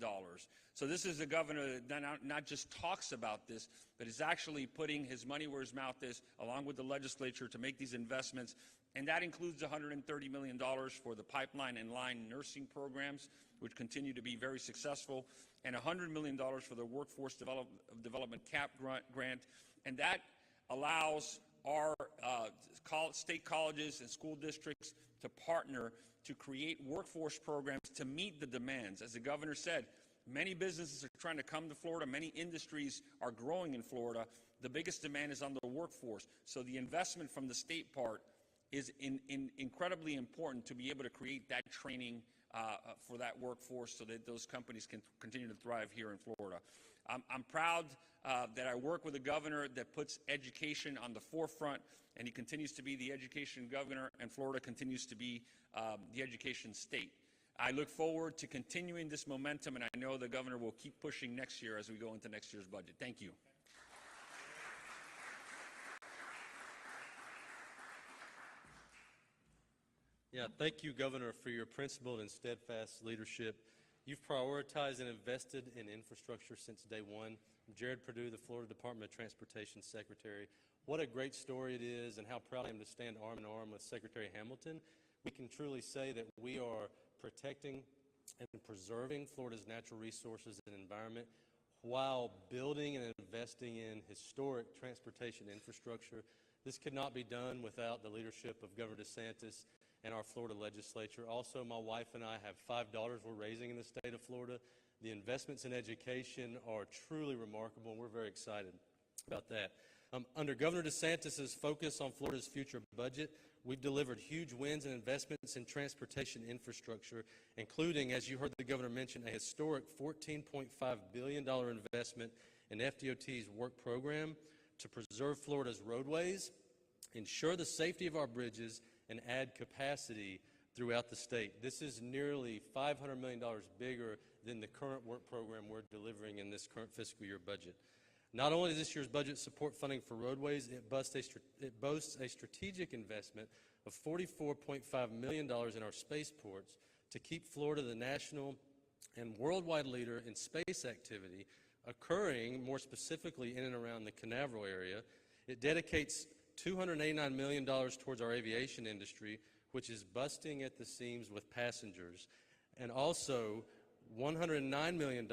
So this is a governor that not just talks about this, but is actually putting his money where his mouth is, along with the legislature, to make these investments. And that includes $130 million for the pipeline and line nursing programs, which continue to be very successful, and $100 million for the workforce development cap grant. And that allows our state colleges and school districts to partner to create workforce programs to meet the demands. As the governor said, many businesses are trying to come to Florida. Many industries are growing in Florida. The biggest demand is on the workforce. So the investment from the state part is incredibly important to be able to create that training for that workforce so that those companies can continue to thrive here in Florida. I'm proud that I work with a governor that puts education on the forefront, and he continues to be the education governor, and Florida continues to be the education state. I look forward to continuing this momentum, and I know the governor will keep pushing next year as we go into next year's budget. Thank you. Yeah, thank you, Governor, for your principled and steadfast leadership. You've prioritized and invested in infrastructure since day one. Jared Perdue, the Florida Department of Transportation Secretary. What a great story it is, and how proud I am to stand arm in arm with Secretary Hamilton. We can truly say that we are protecting and preserving Florida's natural resources and environment while building and investing in historic transportation infrastructure. This could not be done without the leadership of Governor DeSantis and our Florida legislature. Also, my wife and I have 5 daughters we're raising in the state of Florida. The investments in education are truly remarkable, and we're very excited about that. Under Governor DeSantis' focus on Florida's future budget, we've delivered huge wins and investments in transportation infrastructure, including, as you heard the governor mention, a historic $14.5 billion investment in FDOT's work program to preserve Florida's roadways, ensure the safety of our bridges, and add capacity throughout the state. This is nearly $500 million bigger than the current work program we're delivering in this current fiscal year budget. Not only does this year's budget support funding for roadways, it boasts a strategic investment of $44.5 million in our spaceports to keep Florida the national and worldwide leader in space activity occurring more specifically in and around the Canaveral area. It dedicates $289 million towards our aviation industry, which is busting at the seams with passengers, and also $109 million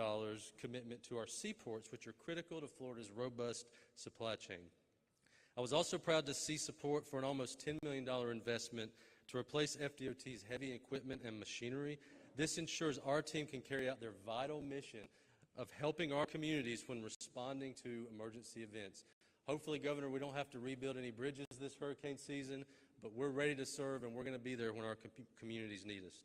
commitment to our seaports, which are critical to Florida's robust supply chain. I was also proud to see support for an almost $10 million investment to replace FDOT's heavy equipment and machinery. This ensures our team can carry out their vital mission of helping our communities when responding to emergency events. Hopefully, Governor, we don't have to rebuild any bridges this hurricane season, but we're ready to serve and we're going to be there when our communities need us.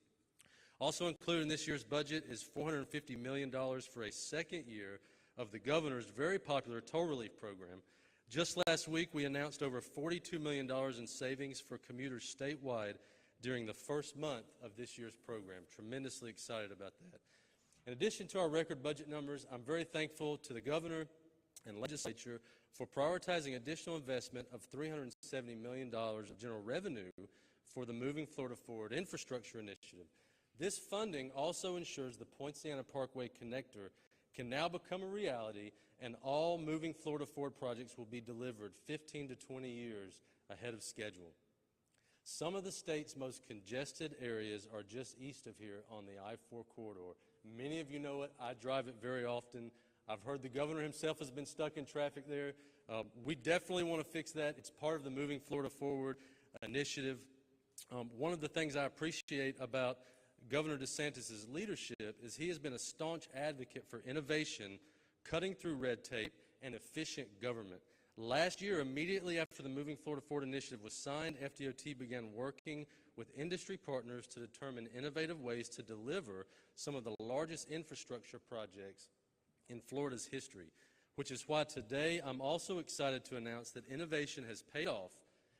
Also included in this year's budget is $450 million for a second year of the Governor's very popular toll relief program. Just last week, we announced over $42 million in savings for commuters statewide during the first month of this year's program. Tremendously excited about that. In addition to our record budget numbers, I'm very thankful to the Governor and Legislature for prioritizing additional investment of $370 million of general revenue for the Moving Florida Forward Infrastructure Initiative. This funding also ensures the Poinciana Parkway connector can now become a reality, and all Moving Florida Forward projects will be delivered 15 to 20 years ahead of schedule. Some of the state's most congested areas are just east of here on the I-4 corridor. Many of you know it. I drive it very often. I've heard the Governor himself has been stuck in traffic there. We definitely want to fix that. It's part of the Moving Florida Forward initiative. One of the things I appreciate about Governor DeSantis' leadership is he has been a staunch advocate for innovation, cutting through red tape, and efficient government. Last year, immediately after the Moving Florida Forward initiative was signed, FDOT began working with industry partners to determine innovative ways to deliver some of the largest infrastructure projects in Florida's history, which is why today I'm also excited to announce that innovation has paid off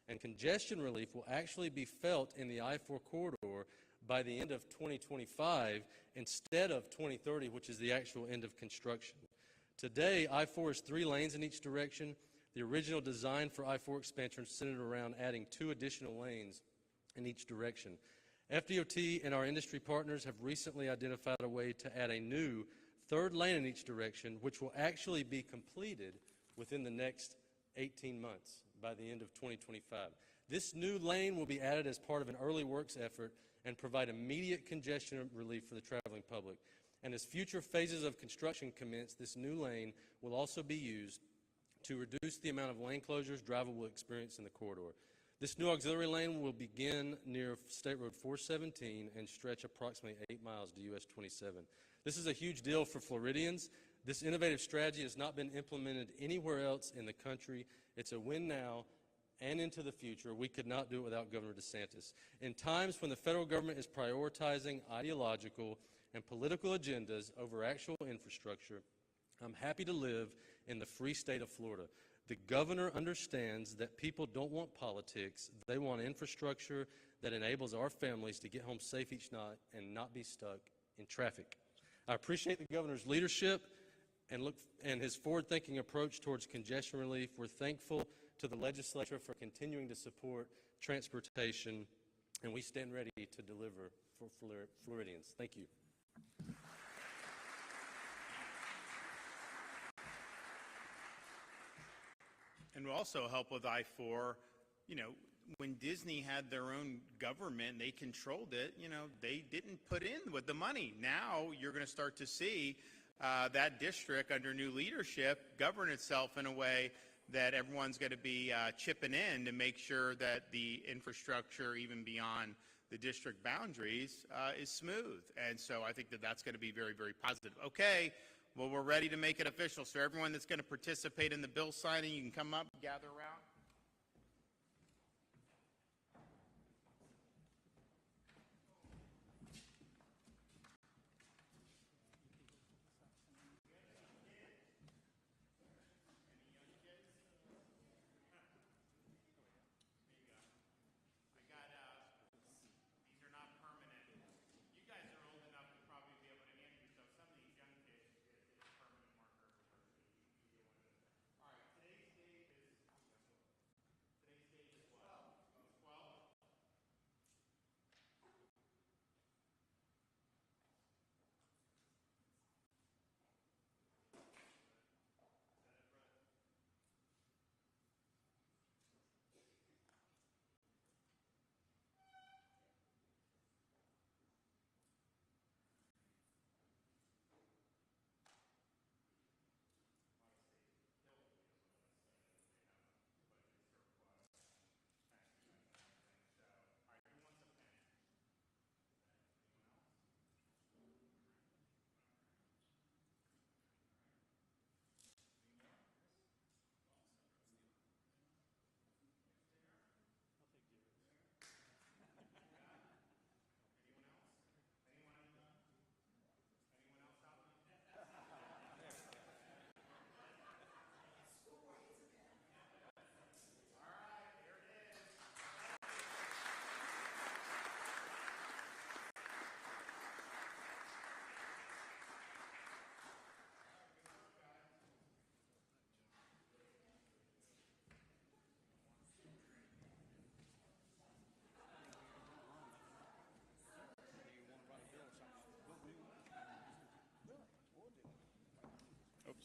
and congestion relief will actually be felt in the I-4 corridor by the end of 2025 instead of 2030, which is the actual end of construction. Today, I-4 is 3 lanes in each direction. The original design for I-4 expansion centered around adding 2 additional lanes in each direction. FDOT and our industry partners have recently identified a way to add a new 3rd lane in each direction, which will actually be completed within the next 18 months by the end of 2025. This new lane will be added as part of an early works effort and provide immediate congestion relief for the traveling public. And as future phases of construction commence, this new lane will also be used to reduce the amount of lane closures drivers will experience in the corridor. This new auxiliary lane will begin near State Road 417 and stretch approximately 8 miles to US 27. This is a huge deal for Floridians. This innovative strategy has not been implemented anywhere else in the country. It's a win now and into the future. We could not do it without Governor DeSantis. In times when the federal government is prioritizing ideological and political agendas over actual infrastructure, I'm happy to live in the free state of Florida. The governor understands that people don't want politics. They want infrastructure that enables our families to get home safe each night and not be stuck in traffic. I appreciate the governor's leadership and his forward-thinking approach towards congestion relief. We're thankful to the legislature for continuing to support transportation, and we stand ready to deliver for Floridians. Thank you. And will also help with I-4. You know, when Disney had their own government, they controlled it, you know, they didn't put in with the money. Now you're going to start to see that district under new leadership govern itself in a way that everyone's going to be chipping in to make sure that the infrastructure, even beyond the district boundaries, is smooth. And so I think that that's going to be very, very positive. Okay, well, we're ready to make it official. So everyone that's going to participate in the bill signing, you can come up, gather around.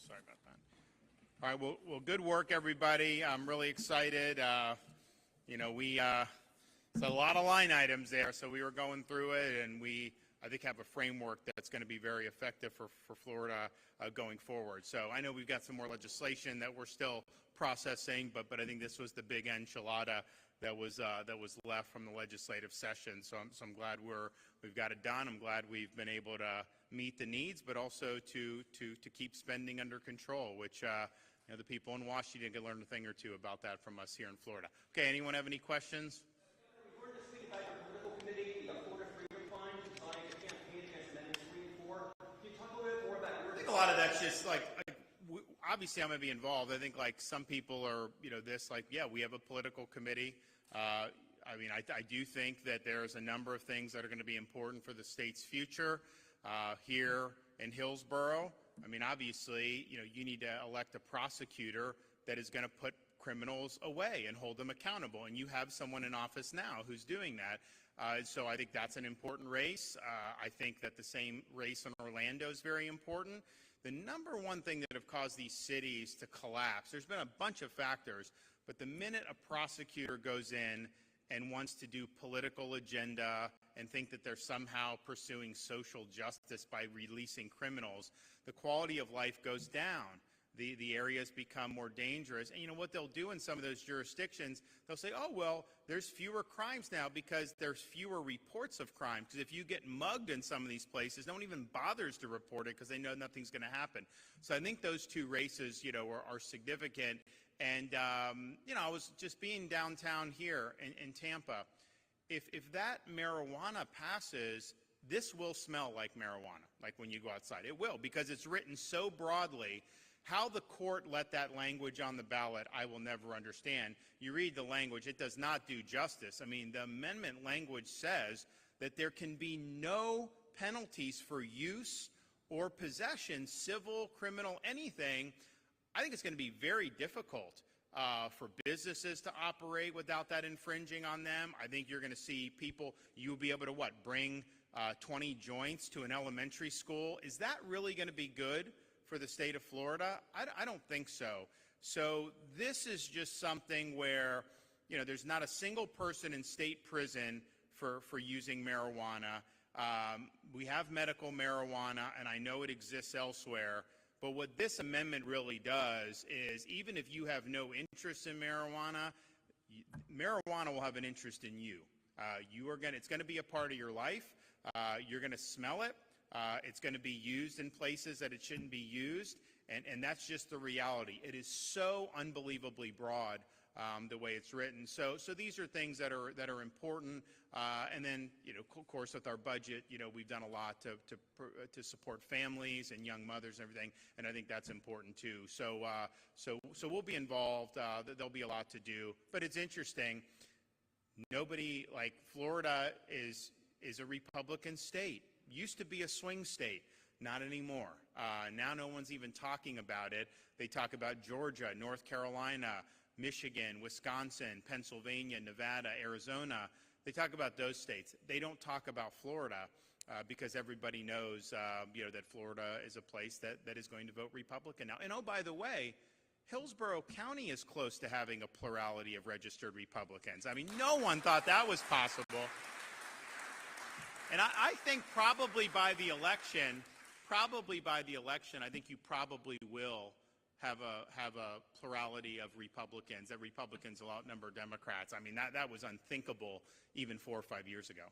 Sorry about that. All right, well, good work, everybody. I'm really excited. It's a lot of line items there, so we were going through it, and I think, have a framework that's going to be very effective for Florida going forward. So I know we've got some more legislation that we're still processing, but I think this was the big enchilada that was left from the legislative session. So I'm glad we've got it done. I'm glad we've been able to meet the needs, but also to keep spending under control, which the people in Washington can learn a thing or two about that from us here in Florida. Okay, anyone have any questions? We heard this week about your political committee, the Florida Freedom Fund, deciding to campaign against Amendments 3 and 4. Can you talk a little bit more about your... I think a lot of that's just obviously I'm going to be involved. I think some people are, yeah, we have a political committee. I do think that there's a number of things that are going to be important for the state's future here in Hillsborough. Obviously, you need to elect a prosecutor that is going to put criminals away and hold them accountable. And you have someone in office now who's doing that. So I think that's an important race. I think that the same race in Orlando is very important. The number one thing that have caused these cities to collapse, there's been a bunch of factors, but the minute a prosecutor goes in and wants to do political agenda and think that they're somehow pursuing social justice by releasing criminals, the quality of life goes down. The areas become more dangerous. And what they'll do in some of those jurisdictions, they'll say, oh, well, there's fewer crimes now because there's fewer reports of crime. Because if you get mugged in some of these places, no one even bothers to report it because they know nothing's going to happen. So I think those two races, are significant. And, I was just being downtown here in Tampa. If that marijuana passes, this will smell like marijuana, like when you go outside. It will, because it's written so broadly. How the court let that language on the ballot, I will never understand. You read the language, it does not do justice. The amendment language says that there can be no penalties for use or possession, civil, criminal, anything. I think it's going to be very difficult for businesses to operate without that infringing on them. I think you're going to see people, you'll be able to bring 20 joints to an elementary school. Is that really going to be good for the state of Florida? I don't think so. So this is just something where, there's not a single person in state prison for using marijuana. We have medical marijuana, and I know it exists elsewhere. But what this amendment really does is, even if you have no interest in marijuana, marijuana will have an interest in you. It's going to be a part of your life. You're going to smell it. It's going to be used in places that it shouldn't be used, and that's just the reality. It is so unbelievably broad the way it's written. So these are things that are important. And then, of course, with our budget, we've done a lot to support families and young mothers and everything, and I think that's important too. So we'll be involved. There'll be a lot to do, but it's interesting. Nobody, Florida is a Republican state. Used to be a swing state, not anymore. Now no one's even talking about it. They talk about Georgia, North Carolina, Michigan, Wisconsin, Pennsylvania, Nevada, Arizona. They talk about those states. They don't talk about Florida because everybody knows that Florida is a place that is going to vote Republican now. And oh, by the way, Hillsborough County is close to having a plurality of registered Republicans. No one thought that was possible. And I think probably by the election, I think you probably will have a plurality of Republicans, that Republicans will outnumber Democrats. That was unthinkable even 4 or 5 years ago.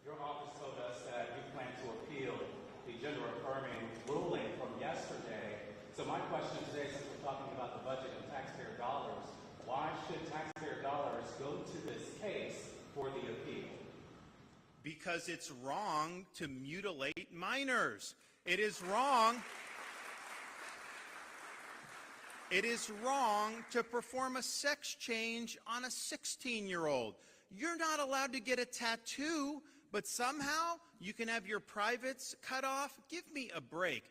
Your office told us that you plan to appeal the gender-affirming ruling from yesterday. So my question today, since we're talking about the budget and taxpayer dollars, why should taxpayer dollars go to this case for the appeal? Because it's wrong to mutilate minors. It is wrong. It is wrong to perform a sex change on a 16-year-old. You're not allowed to get a tattoo, but somehow you can have your privates cut off. Give me a break.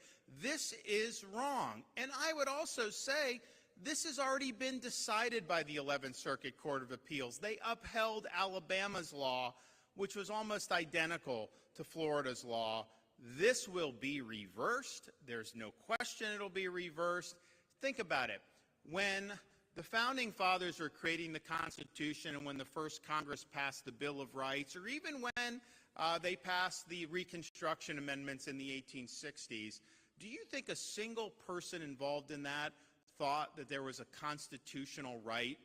This is wrong. And I would also say this has already been decided by the 11th Circuit Court of Appeals. They upheld Alabama's law, which was almost identical to Florida's law. This will be reversed. There's no question it'll be reversed. Think about it. When the Founding Fathers were creating the Constitution and when the first Congress passed the Bill of Rights, or even when they passed the Reconstruction Amendments in the 1860s, do you think a single person involved in that thought that there was a constitutional right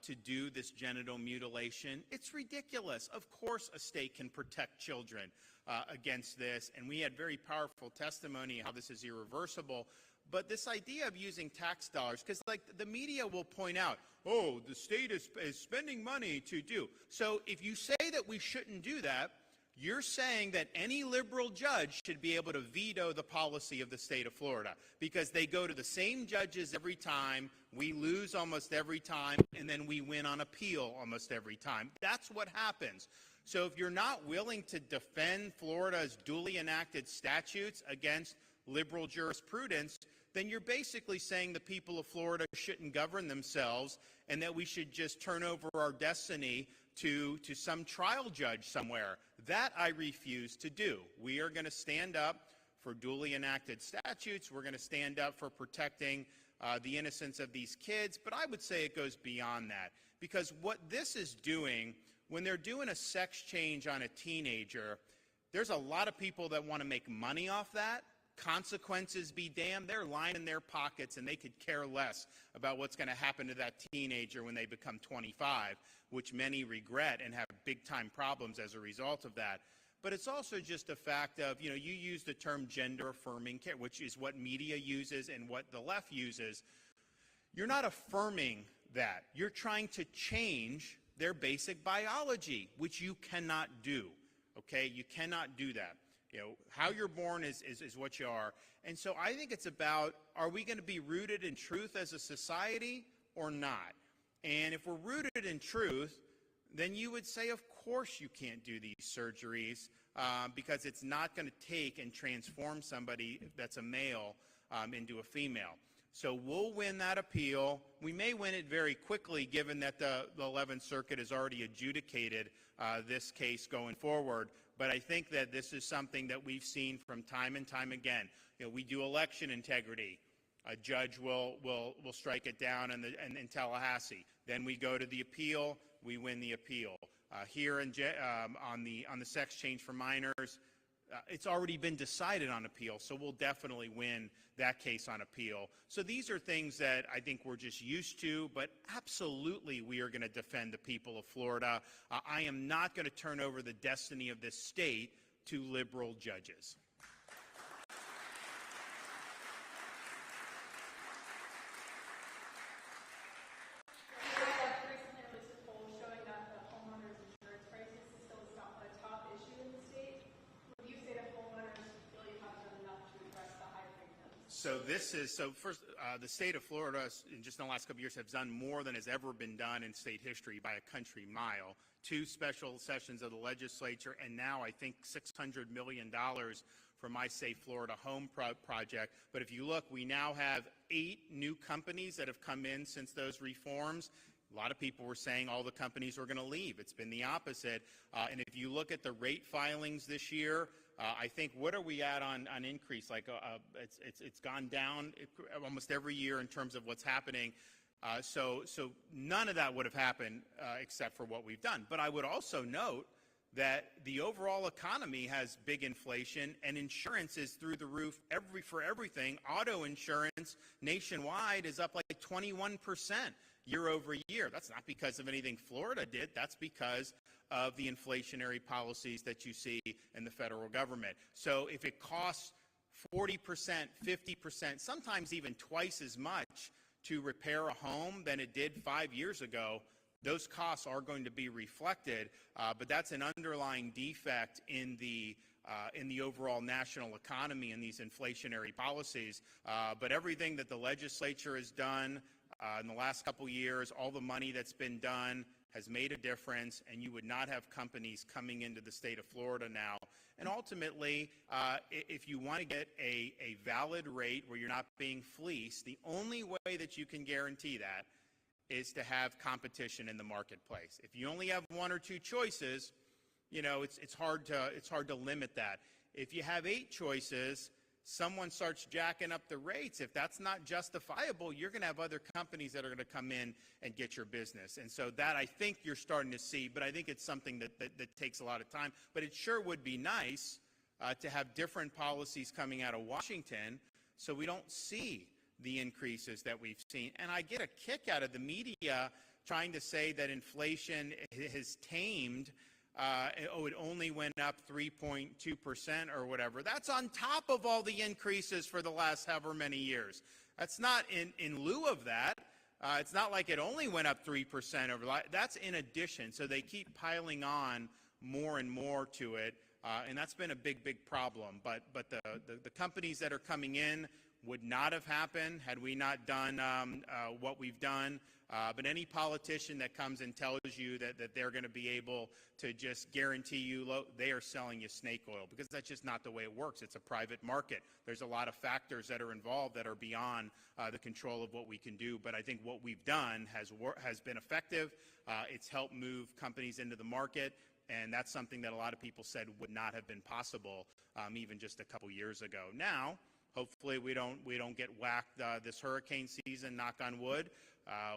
to do this genital mutilation? It's ridiculous. Of course a state can protect children against this, and we had very powerful testimony how this is irreversible. But this idea of using tax dollars, because like the media will point out, oh, the state is spending money to do. So if you say that we shouldn't do that, you're saying that any liberal judge should be able to veto the policy of the state of Florida because they go to the same judges every time, we lose almost every time, and then we win on appeal almost every time. That's what happens. So if you're not willing to defend Florida's duly enacted statutes against liberal jurisprudence, then you're basically saying the people of Florida shouldn't govern themselves and that we should just turn over our destiny to some trial judge somewhere. That I refuse to do. We are going to stand up for duly enacted statutes. We're going to stand up for protecting the innocence of these kids. But I would say it goes beyond that. Because what this is doing, when they're doing a sex change on a teenager, there's a lot of people that want to make money off that. Consequences be damned. They're lining their pockets and they could care less about what's going to happen to that teenager when they become 25, which many regret and have big-time problems as a result of that. But it's also just a fact of, you use the term gender-affirming care, which is what media uses and what the left uses. You're not affirming that. You're trying to change their basic biology, which you cannot do, okay? You cannot do that. How you're born is what you are. And so I think it's about, are we going to be rooted in truth as a society or not? And if we're rooted in truth, then you would say, of course you can't do these surgeries because it's not going to take and transform somebody that's a male into a female. So we'll win that appeal. We may win it very quickly given that the 11th Circuit has already adjudicated this case going forward. But I think that this is something that we've seen from time and time again. We do election integrity. A judge will strike it down in Tallahassee. Then we go to the appeal. We win the appeal. Here on the sex change for minors, it's already been decided on appeal, so we'll definitely win that case on appeal. So these are things that I think we're just used to, but absolutely we are going to defend the people of Florida. I am not going to turn over the destiny of this state to liberal judges. So first, the state of Florida, in just in the last couple of years, have done more than has ever been done in state history by a country mile. 2 special sessions of the legislature, and now I think $600 million for my Safe Florida Home project. But if you look, we now have 8 new companies that have come in since those reforms. A lot of people were saying all the companies were going to leave. It's been the opposite. And if you look at the rate filings this year, I think, what are we at on increase? Like it's gone down almost every year in terms of what's happening. So none of that would have happened except for what we've done. But I would also note that the overall economy has big inflation, and insurance is through the roof for everything. Auto insurance nationwide is up like 21% year over year. That's not because of anything Florida did. That's because of the inflationary policies that you see in the federal government. So if it costs 40%, 50%, sometimes even twice as much to repair a home than it did 5 years ago, those costs are going to be reflected, but that's an underlying defect in the overall national economy and these inflationary policies. But everything that the legislature has done in the last couple years, all the money that's been done has made a difference, and you would not have companies coming into the state of Florida now. And ultimately, if you want to get a valid rate where you're not being fleeced, the only way that you can guarantee that is to have competition in the marketplace. If you only have 1 or 2 choices, it's hard to limit that. if you have 8 choices, someone starts jacking up the rates. If that's not justifiable, you're going to have other companies that are going to come in and get your business. And so that I think you're starting to see, but I think it's something that takes a lot of time. But it sure would be nice to have different policies coming out of Washington so we don't see the increases that we've seen. And I get a kick out of the media trying to say that inflation has tamed. It only went up 3.2% or whatever. That's on top of all the increases for the last however many years. That's not in lieu of that. It's not like it only went up 3% over. That's in addition. So they keep piling on more and more to it, and that's been a big problem. But the companies that are coming in would not have happened had we not done what we've done. But any politician that comes and tells you that they're going to be able to just guarantee you they are selling you snake oil, because that's just not the way it works. It's a private market. There's a lot of factors that are involved that are beyond the control of what we can do. But I think what we've done has been effective. It's helped move companies into the market, and that's something that a lot of people said would not have been possible even just a couple years ago. Now, hopefully we don't get whacked this hurricane season, knock on wood.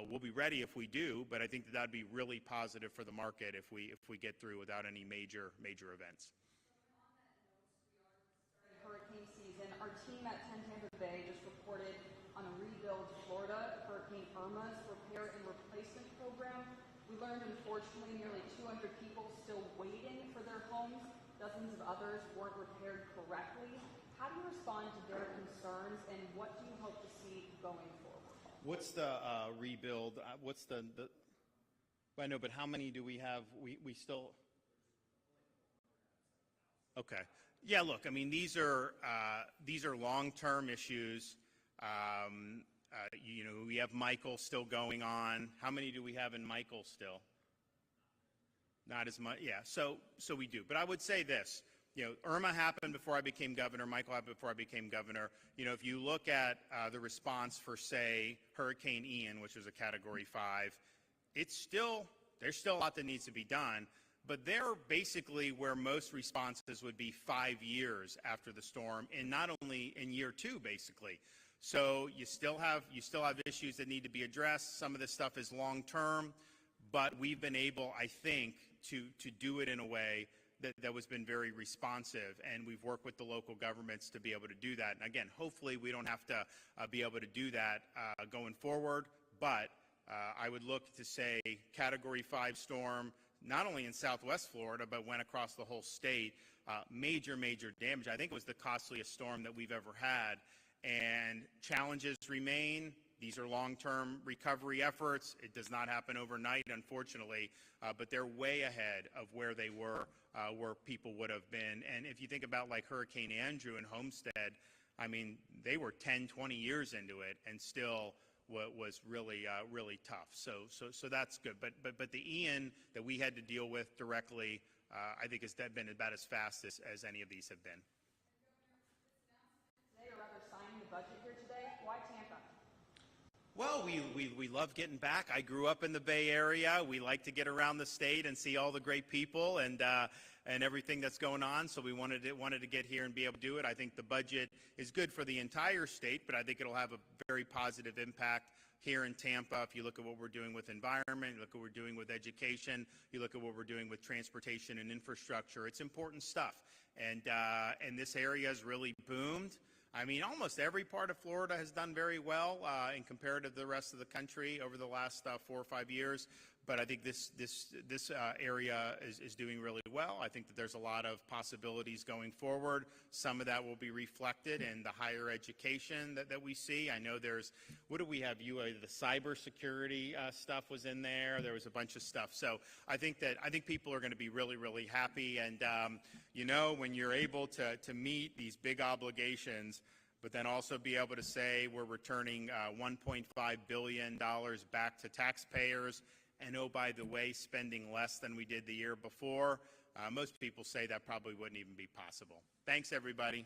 We'll be ready if we do, but I think that'd be really positive for the market if we get through without any major events. Hurricane season, our team at 10 Tampa Bay just reported on a Rebuild Florida Hurricane Irma's repair and replacement program. We learned, unfortunately, nearly 200 people still waiting for their homes. Dozens of others weren't repaired correctly. How do you respond to their concerns, and what do you hope to see going forward? What's the rebuild? What's the? I know, but how many do we have? We still. Okay. Yeah. Look, I mean, these are long-term issues. We have Michael still going on. How many do we have in Michael still? Not as much. Yeah. So we do. But I would say this. Irma happened before I became governor. Michael happened before I became governor. If you look at the response for, say, Hurricane Ian, which was a Category 5, there's still a lot that needs to be done. But they're basically where most responses would be 5 years after the storm, and not only in year 2, basically. So you still have issues that need to be addressed. Some of this stuff is long term, but we've been able, I think, to do it in a way that was been very responsive, and we've worked with the local governments to be able to do that. And again, hopefully we don't have to be able to do that going forward, but I would look to say Category 5 storm, not only in Southwest Florida, but went across the whole state. Major damage. I think it was the costliest storm that we've ever had, and challenges remain. These are long-term recovery efforts. It does not happen overnight, unfortunately, but they're way ahead of where they were, where people would have been. And if you think about like Hurricane Andrew and Homestead, I mean, they were 10, 20 years into it and still was really tough. So that's good. But the Ian that we had to deal with directly, I think has been about as fast as any of these have been. Today, or rather signing the budget here today, why Tampa? Well, we love getting back. I grew up in the Bay Area. We like to get around the state and see all the great people and everything that's going on. So we wanted to get here and be able to do it. I think the budget is good for the entire state, but I think it'll have a very positive impact here in Tampa. If you look at what we're doing with environment, you look at what we're doing with education, you look at what we're doing with transportation and infrastructure, it's important stuff. And this area has really boomed. I mean, almost every part of Florida has done very well in compared to the rest of the country over the last 4 or 5 years. But I think this area is doing really well. I think that there's a lot of possibilities going forward. Some of that will be reflected in the higher education that we see. I know there's, what do we have? The cybersecurity stuff was in there. There was a bunch of stuff. So I think people are going to be really happy. And when you're able to meet these big obligations, but then also be able to say we're returning $1.5 billion back to taxpayers, and oh, by the way, spending less than we did the year before. Most people say that probably wouldn't even be possible. Thanks, everybody.